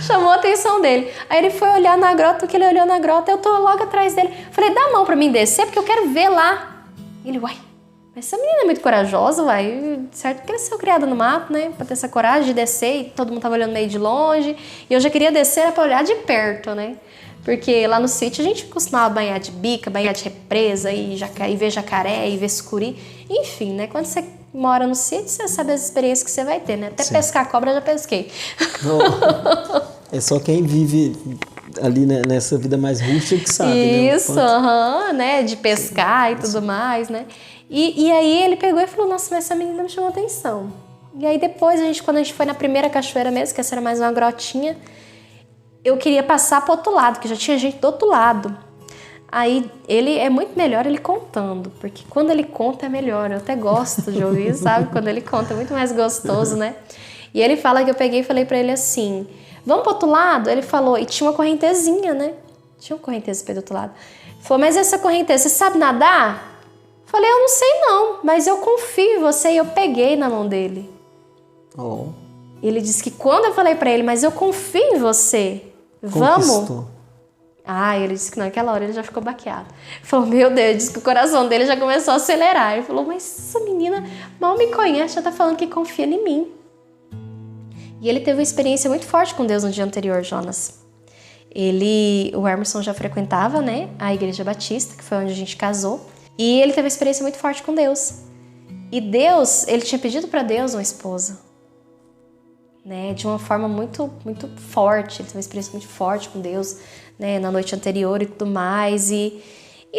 S1: Chamou a atenção dele. Aí ele foi olhar na grota, porque ele olhou na grota, eu tô logo atrás dele. Falei, dá a mão pra mim descer, porque eu quero ver lá. Ele, uai, mas essa menina é muito corajosa, uai. Certo que cresceu criada no mato, né? Pra ter essa coragem de descer, e todo mundo tava olhando meio de longe. E eu já queria descer pra olhar de perto, né? Porque lá no sítio a gente costumava banhar de bica, banhar de represa, e ver jacaré, e ver sucuri. Enfim, né? Quando você mora no sítio, você sabe as experiências que você vai ter, né? Até pescar cobra eu já pesquei.
S2: É só quem vive ali, né, nessa vida mais rústica que sabe,
S1: Isso, né? De pescar e tudo mais, né? E aí ele pegou e falou, nossa, mas essa menina me chamou atenção. E aí depois, quando a gente foi na primeira cachoeira mesmo, que essa era mais uma grotinha, eu queria passar pro outro lado, que já tinha gente do outro lado. Aí ele é muito melhor ele contando, porque quando ele conta é melhor. Eu até gosto de ouvir, sabe? Quando ele conta é muito mais gostoso, né? E ele fala que eu peguei e falei pra ele assim, vamos pro outro lado? Ele falou, e tinha uma correntezinha, né? Tinha uma correnteza do outro lado. Ele falou, mas essa correnteza, você sabe nadar? Eu falei, eu não sei não, mas eu confio em você. E eu peguei na mão dele. Ele disse que quando eu falei pra ele, mas eu confio em você, vamos? Ele disse que naquela hora ele já ficou baqueado. Ele falou, meu Deus, disse que o coração dele já começou a acelerar. Ele falou, mas essa menina mal me conhece, já tá falando que confia em mim. E ele teve uma experiência muito forte com Deus no dia anterior, Jonas. O Emerson já frequentava, né, a Igreja Batista, que foi onde a gente casou. E ele teve uma experiência muito forte com Deus. E Deus, ele tinha pedido para Deus uma esposa, né, de uma forma muito, muito forte. Ele teve uma experiência muito forte com Deus, né, na noite anterior e tudo mais. E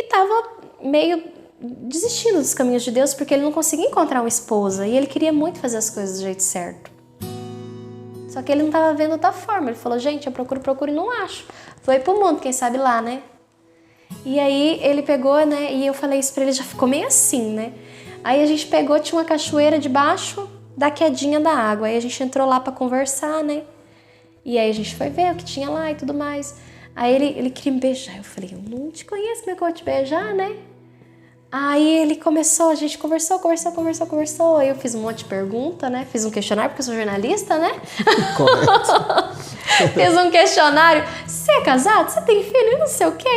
S1: tava meio desistindo dos caminhos de Deus, porque ele não conseguia encontrar uma esposa. E ele queria muito fazer as coisas do jeito certo. Só que ele não estava vendo outra forma. Ele falou, gente, eu procuro e não acho. Vou ir pro mundo, quem sabe lá, né? E aí ele pegou, né? E eu falei isso pra ele, já ficou meio assim, né? Aí a gente pegou, tinha uma cachoeira debaixo da quedinha da água. Aí a gente entrou lá pra conversar, né? E aí a gente foi ver o que tinha lá e tudo mais. Aí ele queria me beijar. Eu falei, eu não te conheço, como é que eu vou te beijar, né? Aí ele começou, a gente conversou. Aí eu fiz um monte de pergunta, né? Fiz um questionário, porque eu sou jornalista, né?
S2: Correto.
S1: Fiz um questionário. Você é casado? Você tem filho? E não sei o quê.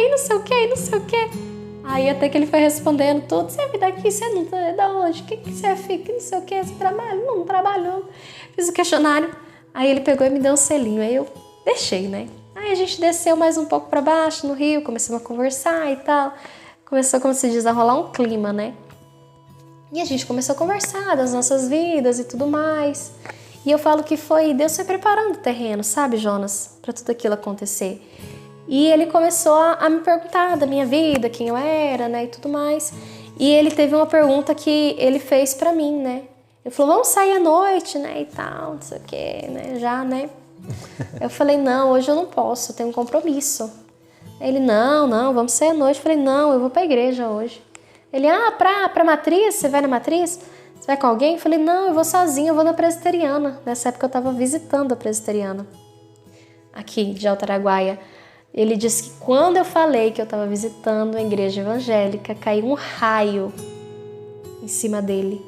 S1: Aí até que ele foi respondendo tudo. Você é daqui? Você não é da onde? Que você é filho? Que não sei o quê. Você trabalha? Não trabalho, não. Fiz o questionário. Aí ele pegou e me deu um selinho. Aí eu deixei, né? Aí a gente desceu mais um pouco pra baixo, no rio. Começamos a conversar e tal. Começou, como se diz, a rolar um clima, né? E a gente começou a conversar das nossas vidas e tudo mais. E eu falo que Deus foi preparando o terreno, sabe, Jonas? Pra tudo aquilo acontecer. E ele começou a me perguntar da minha vida, quem eu era, né, e tudo mais. E ele teve uma pergunta que ele fez pra mim, né? Ele falou, vamos sair à noite, né, e tal, não sei o quê, né, já, né? Eu falei, não, hoje eu não posso, eu tenho um compromisso. Ele, não, vamos sair à noite. Eu falei, não, eu vou pra igreja hoje. Ele, pra matriz? Você vai na matriz? Você vai com alguém? Eu falei, não, eu vou sozinha, eu vou na presbiteriana. Nessa época eu tava visitando a presbiteriana, aqui de Altaraguaia. Ele disse que quando eu falei que eu tava visitando a igreja evangélica, caiu um raio em cima dele.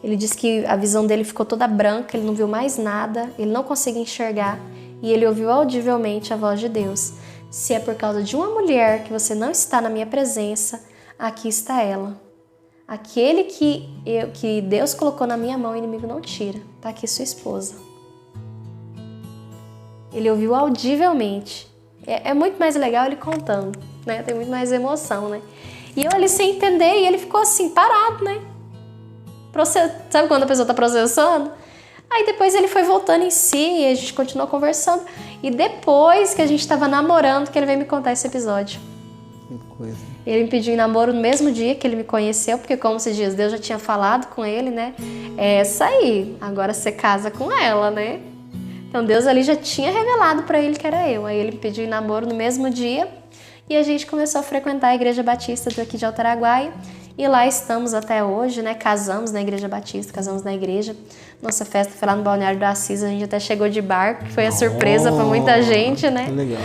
S1: Ele disse que a visão dele ficou toda branca, ele não viu mais nada, ele não conseguia enxergar. E ele ouviu audivelmente a voz de Deus. Se é por causa de uma mulher que você não está na minha presença, aqui está ela. Aquele que Deus colocou na minha mão, o inimigo não tira. Está aqui sua esposa. Ele ouviu audivelmente. É muito mais legal ele contando, né? Tem muito mais emoção, né? E eu ali sem entender, e ele ficou assim, parado, né? Sabe quando a pessoa está processando? Aí depois ele foi voltando em si e a gente continuou conversando. E depois que a gente estava namorando, que ele veio me contar esse episódio.
S2: Que coisa.
S1: Ele me pediu em namoro no mesmo dia que ele me conheceu, porque como se diz, Deus já tinha falado com ele, né? É essa aí, agora você casa com ela, né? Então Deus ali já tinha revelado para ele que era eu. Aí ele me pediu em namoro no mesmo dia e a gente começou a frequentar a Igreja Batista daqui de Altaraguaia. E lá estamos até hoje, né? Casamos na Igreja Batista, casamos na igreja. Nossa festa foi lá no Balneário do Assis, a gente até chegou de barco, que foi a surpresa para muita gente, né?
S2: Legal.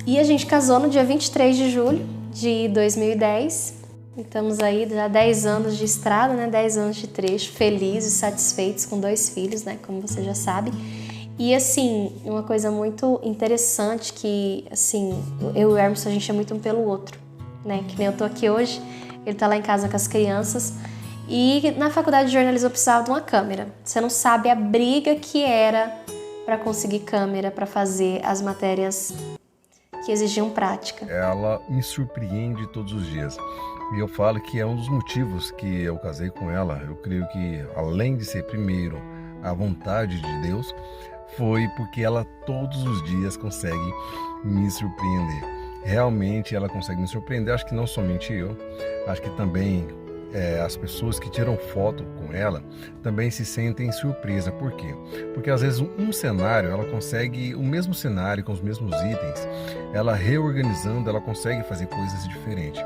S1: E a gente casou no dia 23 de julho de 2010. Estamos aí já 10 anos de estrada, né? 10 anos de trecho, felizes, satisfeitos, com 2 filhos, né? Como você já sabe. E assim, uma coisa muito interessante que, assim, eu e o Emerson, a gente é muito um pelo outro, né? Que nem eu tô aqui hoje, ele tá lá em casa com as crianças. E na faculdade de jornalismo eu precisava de uma câmera. Você não sabe a briga que era para conseguir câmera, para fazer as matérias que exigiam prática.
S3: Ela me surpreende todos os dias. E eu falo que é um dos motivos que eu casei com ela. Eu creio que, além de ser, primeiro, a vontade de Deus, foi porque ela todos os dias consegue me surpreender. Realmente ela consegue me surpreender. Acho que não somente eu, acho que também as pessoas que tiram foto com ela também se sentem surpresa. Por quê? Porque às vezes um cenário, ela consegue, o mesmo cenário com os mesmos itens, ela reorganizando, ela consegue fazer coisas diferentes.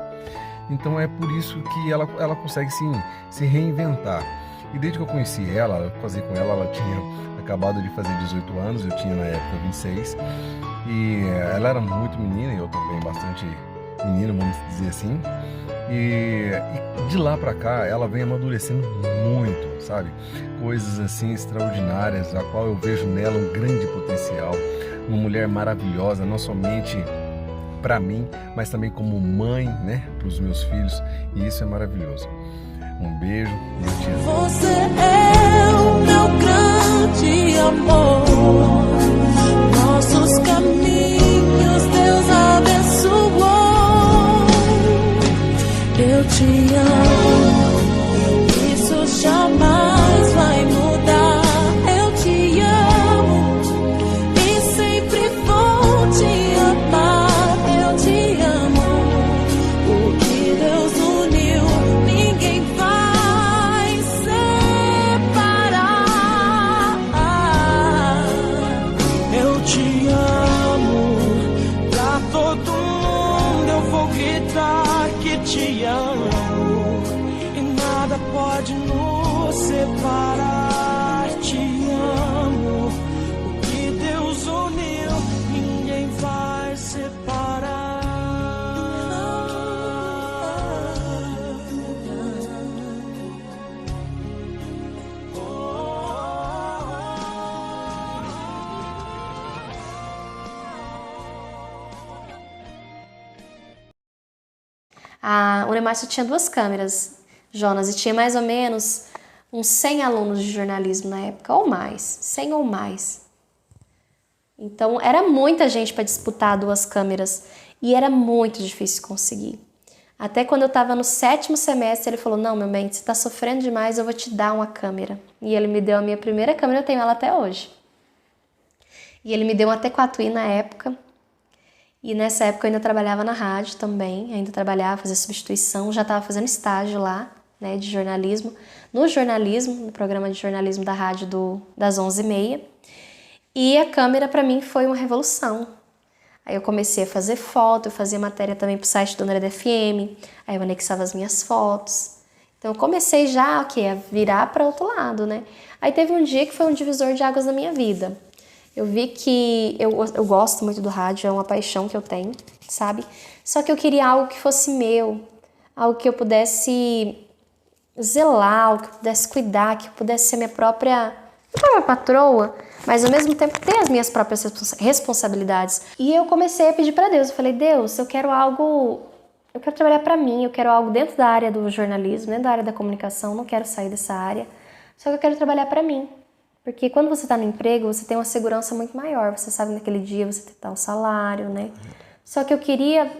S3: Então é por isso que ela consegue sim se reinventar. E desde que eu conheci ela, eu casei com ela, ela tinha acabado de fazer 18 anos, eu tinha na época 26. E ela era muito menina, e eu também bastante menino, vamos dizer assim. E de lá pra cá, ela vem amadurecendo muito, sabe? Coisas assim extraordinárias, a qual eu vejo nela um grande potencial. Uma mulher maravilhosa, não somente para mim, mas também como mãe, né, para os meus filhos, e isso é maravilhoso. Um beijo e eu te amo.
S4: Você é o meu grande amor, nossos caminhos Deus abençoou. Eu te amo, isso jamais vai mudar. Eu te amo e sempre vou te amar. Te amo e nada pode nos separar. Te amo, o que Deus uniu, ninguém vai separar.
S1: A Unemarcio tinha 2 câmeras, Jonas, e tinha mais ou menos uns 100 alunos de jornalismo na época, ou mais, 100 ou mais. Então era muita gente para disputar 2 câmeras e era muito difícil conseguir. Até quando eu estava no 7º semestre, ele falou, não, meu bem, você está sofrendo demais, eu vou te dar uma câmera. E ele me deu a minha primeira câmera, eu tenho ela até hoje. E ele me deu uma T4i na época. E nessa época eu ainda trabalhava na rádio também, ainda trabalhava, fazia substituição, já estava fazendo estágio lá, né, de jornalismo, no programa de jornalismo da rádio das 11h30. E a câmera para mim foi uma revolução. Aí eu comecei a fazer foto, eu fazia matéria também pro site do André da FM, aí eu anexava as minhas fotos. Então eu comecei já, a virar para outro lado, né? Aí teve um dia que foi um divisor de águas na minha vida. Eu vi que eu gosto muito do rádio, é uma paixão que eu tenho, sabe? Só que eu queria algo que fosse meu, algo que eu pudesse zelar, algo que eu pudesse cuidar, que eu pudesse ser minha própria patroa, mas ao mesmo tempo ter as minhas próprias responsabilidades. E eu comecei a pedir para Deus, eu falei, Deus, eu quero trabalhar para mim, eu quero algo dentro da área do jornalismo, dentro da área da comunicação, não quero sair dessa área, só que eu quero trabalhar para mim. Porque quando você está no emprego, você tem uma segurança muito maior. Você sabe naquele dia você tem que dar um salário, né? Só que eu queria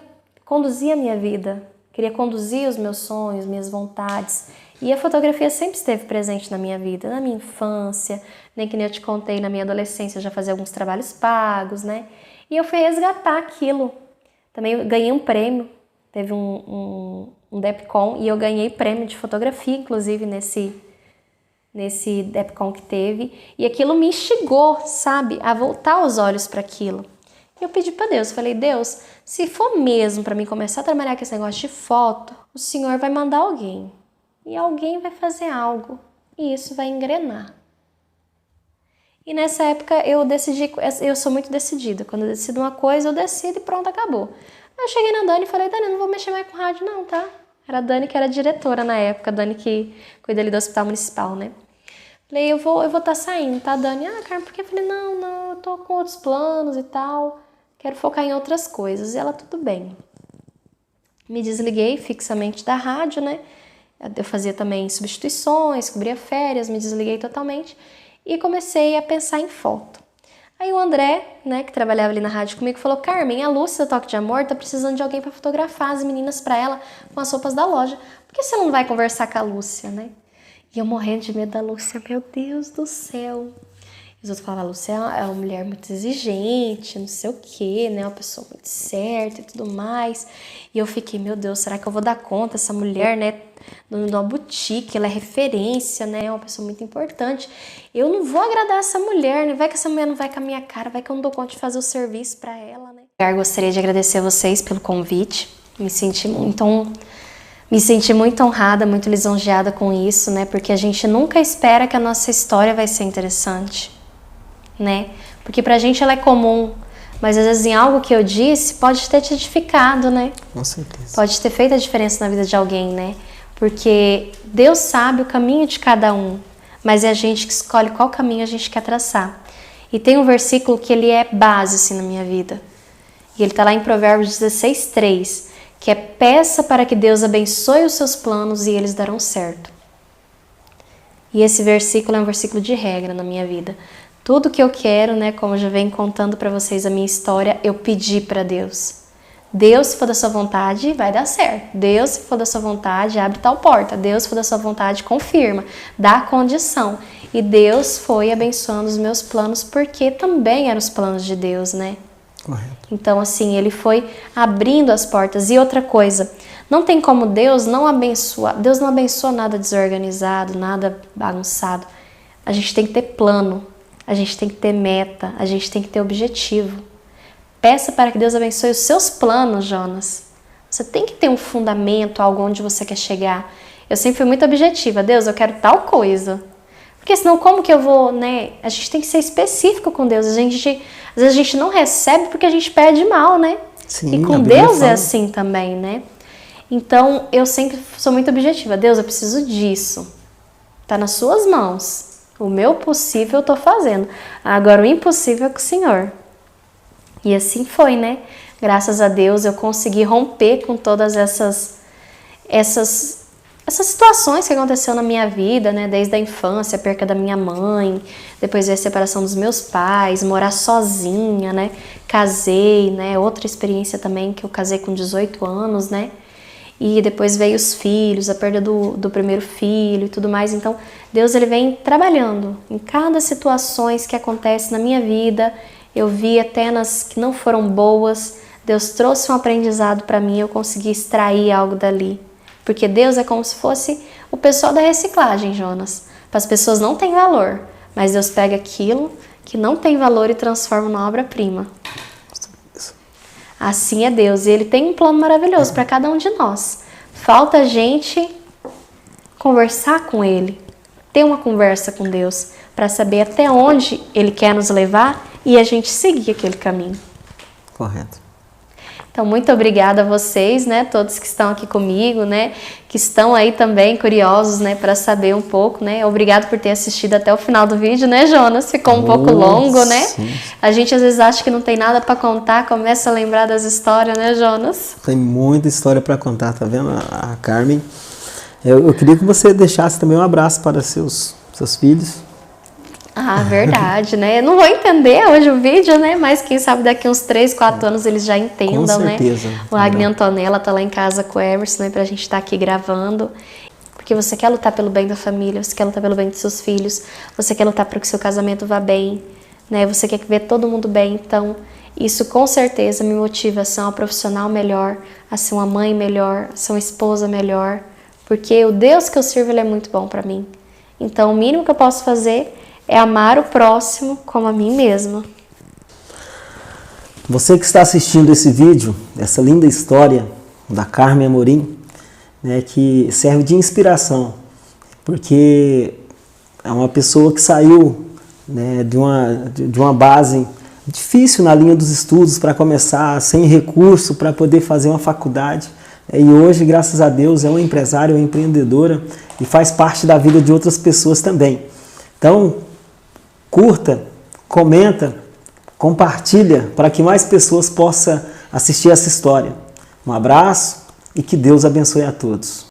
S1: conduzir a minha vida. Queria conduzir os meus sonhos, minhas vontades. E a fotografia sempre esteve presente na minha vida. Na minha infância, nem que nem eu te contei, na minha adolescência eu já fazia alguns trabalhos pagos, né? E eu fui resgatar aquilo. Também ganhei um prêmio. Teve um DEPCON e eu ganhei prêmio de fotografia, inclusive, nesse DEPCON que teve, e aquilo me instigou, sabe, a voltar os olhos para aquilo. E eu pedi para Deus, falei, Deus, se for mesmo para mim começar a trabalhar com esse negócio de foto, o Senhor vai mandar alguém, e alguém vai fazer algo, e isso vai engrenar. E nessa época eu decidi, eu sou muito decidida, quando eu decido uma coisa, eu decido e pronto, acabou. Aí eu cheguei na Dani e falei, Dani, eu não vou mexer mais com rádio não, tá? Era a Dani que era diretora na época, a Dani que cuida ali do hospital municipal, né? Falei, eu vou estar saindo, tá, Dani? Ah, Carmen, por quê? Eu falei, não, eu tô com outros planos e tal, quero focar em outras coisas. E ela, tudo bem. Me desliguei fixamente da rádio, né? Eu fazia também substituições, cobria férias, me desliguei totalmente e comecei a pensar em foto. Aí o André, né, que trabalhava ali na rádio comigo, falou: Carmen, a Lúcia do Toque de Amor tá precisando de alguém para fotografar as meninas para ela com as roupas da loja. Por que você não vai conversar com a Lúcia, né? E eu morrendo de medo da Lúcia, meu Deus do céu. E os outros falavam: a Lúcia é uma mulher muito exigente, não sei o quê, né? Uma pessoa muito certa e tudo mais. E eu fiquei: meu Deus, será que eu vou dar conta? Essa mulher, né, numa boutique, ela é referência, né? É uma pessoa muito importante. Eu não vou agradar essa mulher, né? Vai que essa mulher não vai com a minha cara, vai que eu não dou conta de fazer o serviço pra ela, né? Eu gostaria de agradecer a vocês pelo convite. Me senti muito honrada, muito lisonjeada com isso, né? Porque a gente nunca espera que a nossa história vai ser interessante, né? Porque pra gente ela é comum, mas às vezes em algo que eu disse pode ter te edificado, né?
S2: Com certeza.
S1: Pode ter feito a diferença na vida de alguém, né? Porque Deus sabe o caminho de cada um, mas é a gente que escolhe qual caminho a gente quer traçar. E tem um versículo que ele é base assim na minha vida. E ele tá lá em Provérbios 16:3, que é: peça para que Deus abençoe os seus planos e eles darão certo. E esse versículo é um versículo de regra na minha vida. Tudo que eu quero, né, como eu já venho contando para vocês a minha história, eu pedi para Deus. Deus, se for da sua vontade, vai dar certo. Deus, se for da sua vontade, abre tal porta. Deus, se for da sua vontade, confirma, dá a condição. E Deus foi abençoando os meus planos, porque também eram os planos de Deus, né?
S2: Correto.
S1: Então, assim, ele foi abrindo as portas. E outra coisa, não tem como Deus não abençoar. Deus não abençoa nada desorganizado, nada bagunçado. A gente tem que ter plano, a gente tem que ter meta, a gente tem que ter objetivo. Peça para que Deus abençoe os seus planos, Jonas. Você tem que ter um fundamento, algo onde você quer chegar. Eu sempre fui muito objetiva. Deus, eu quero tal coisa. Porque senão como que eu vou, né? A gente tem que ser específico com Deus. Às vezes a gente não recebe porque a gente pede mal, né?
S2: Sim,
S1: e com Deus é assim também, né? Então eu sempre sou muito objetiva. Deus, eu preciso disso. Tá nas suas mãos. O meu possível eu tô fazendo. Agora o impossível é com o Senhor. E assim foi, né? Graças a Deus eu consegui romper com todas essas situações que aconteceram na minha vida, né? Desde a infância, a perca da minha mãe, depois veio a separação dos meus pais, morar sozinha, né? Casei, né? Outra experiência também, que eu casei com 18 anos, né? E depois veio os filhos, a perda do primeiro filho e tudo mais. Então, Deus, ele vem trabalhando em cada situações que acontece na minha vida. Eu vi até nas que não foram boas, Deus trouxe um aprendizado para mim, eu consegui extrair algo dali. Porque Deus é como se fosse o pessoal da reciclagem, Jonas. Para as pessoas não tem valor, mas Deus pega aquilo que não tem valor e transforma numa obra-prima. Assim é Deus, e Ele tem um plano maravilhoso para cada um de nós. Falta a gente conversar com Ele, ter uma conversa com Deus, para saber até onde Ele quer nos levar e a gente seguir aquele caminho.
S2: Correto.
S1: Então, muito obrigada a vocês, né, todos que estão aqui comigo, né, que estão aí também curiosos, né, para saber um pouco, né. Obrigado por ter assistido até o final do vídeo, né, Jonas? Ficou um pouco longo, né? Sim. A gente às vezes acha que não tem nada para contar, começa a lembrar das histórias, né, Jonas?
S2: Tem muita história para contar, tá vendo, a Carmen? Eu queria que você deixasse também um abraço para seus filhos.
S1: Ah, verdade, né? Eu não vou entender hoje o vídeo, né? Mas quem sabe daqui uns 3, 4 anos eles já entendam, né? Com certeza. O Agni e a Antonella tá lá em casa com o Emerson, né? Pra gente estar aqui gravando. Porque você quer lutar pelo bem da família, você quer lutar pelo bem dos seus filhos, você quer lutar para que o seu casamento vá bem, né? Você quer ver todo mundo bem. Então, isso com certeza me motiva a ser uma profissional melhor, a ser uma mãe melhor, a ser uma esposa melhor. Porque o Deus que eu sirvo, ele é muito bom para mim. Então, o mínimo que eu posso fazer é amar o próximo como a mim mesma.
S2: Você que está assistindo esse vídeo, essa linda história da Carmen Amorim, né, que serve de inspiração, porque é uma pessoa que saiu, né, de uma base difícil na linha dos estudos para começar, sem recurso para poder fazer uma faculdade. E hoje, graças a Deus, é uma empresária, uma empreendedora e faz parte da vida de outras pessoas também. Então, curta, comenta, compartilha para que mais pessoas possam assistir essa história. Um abraço e que Deus abençoe a todos.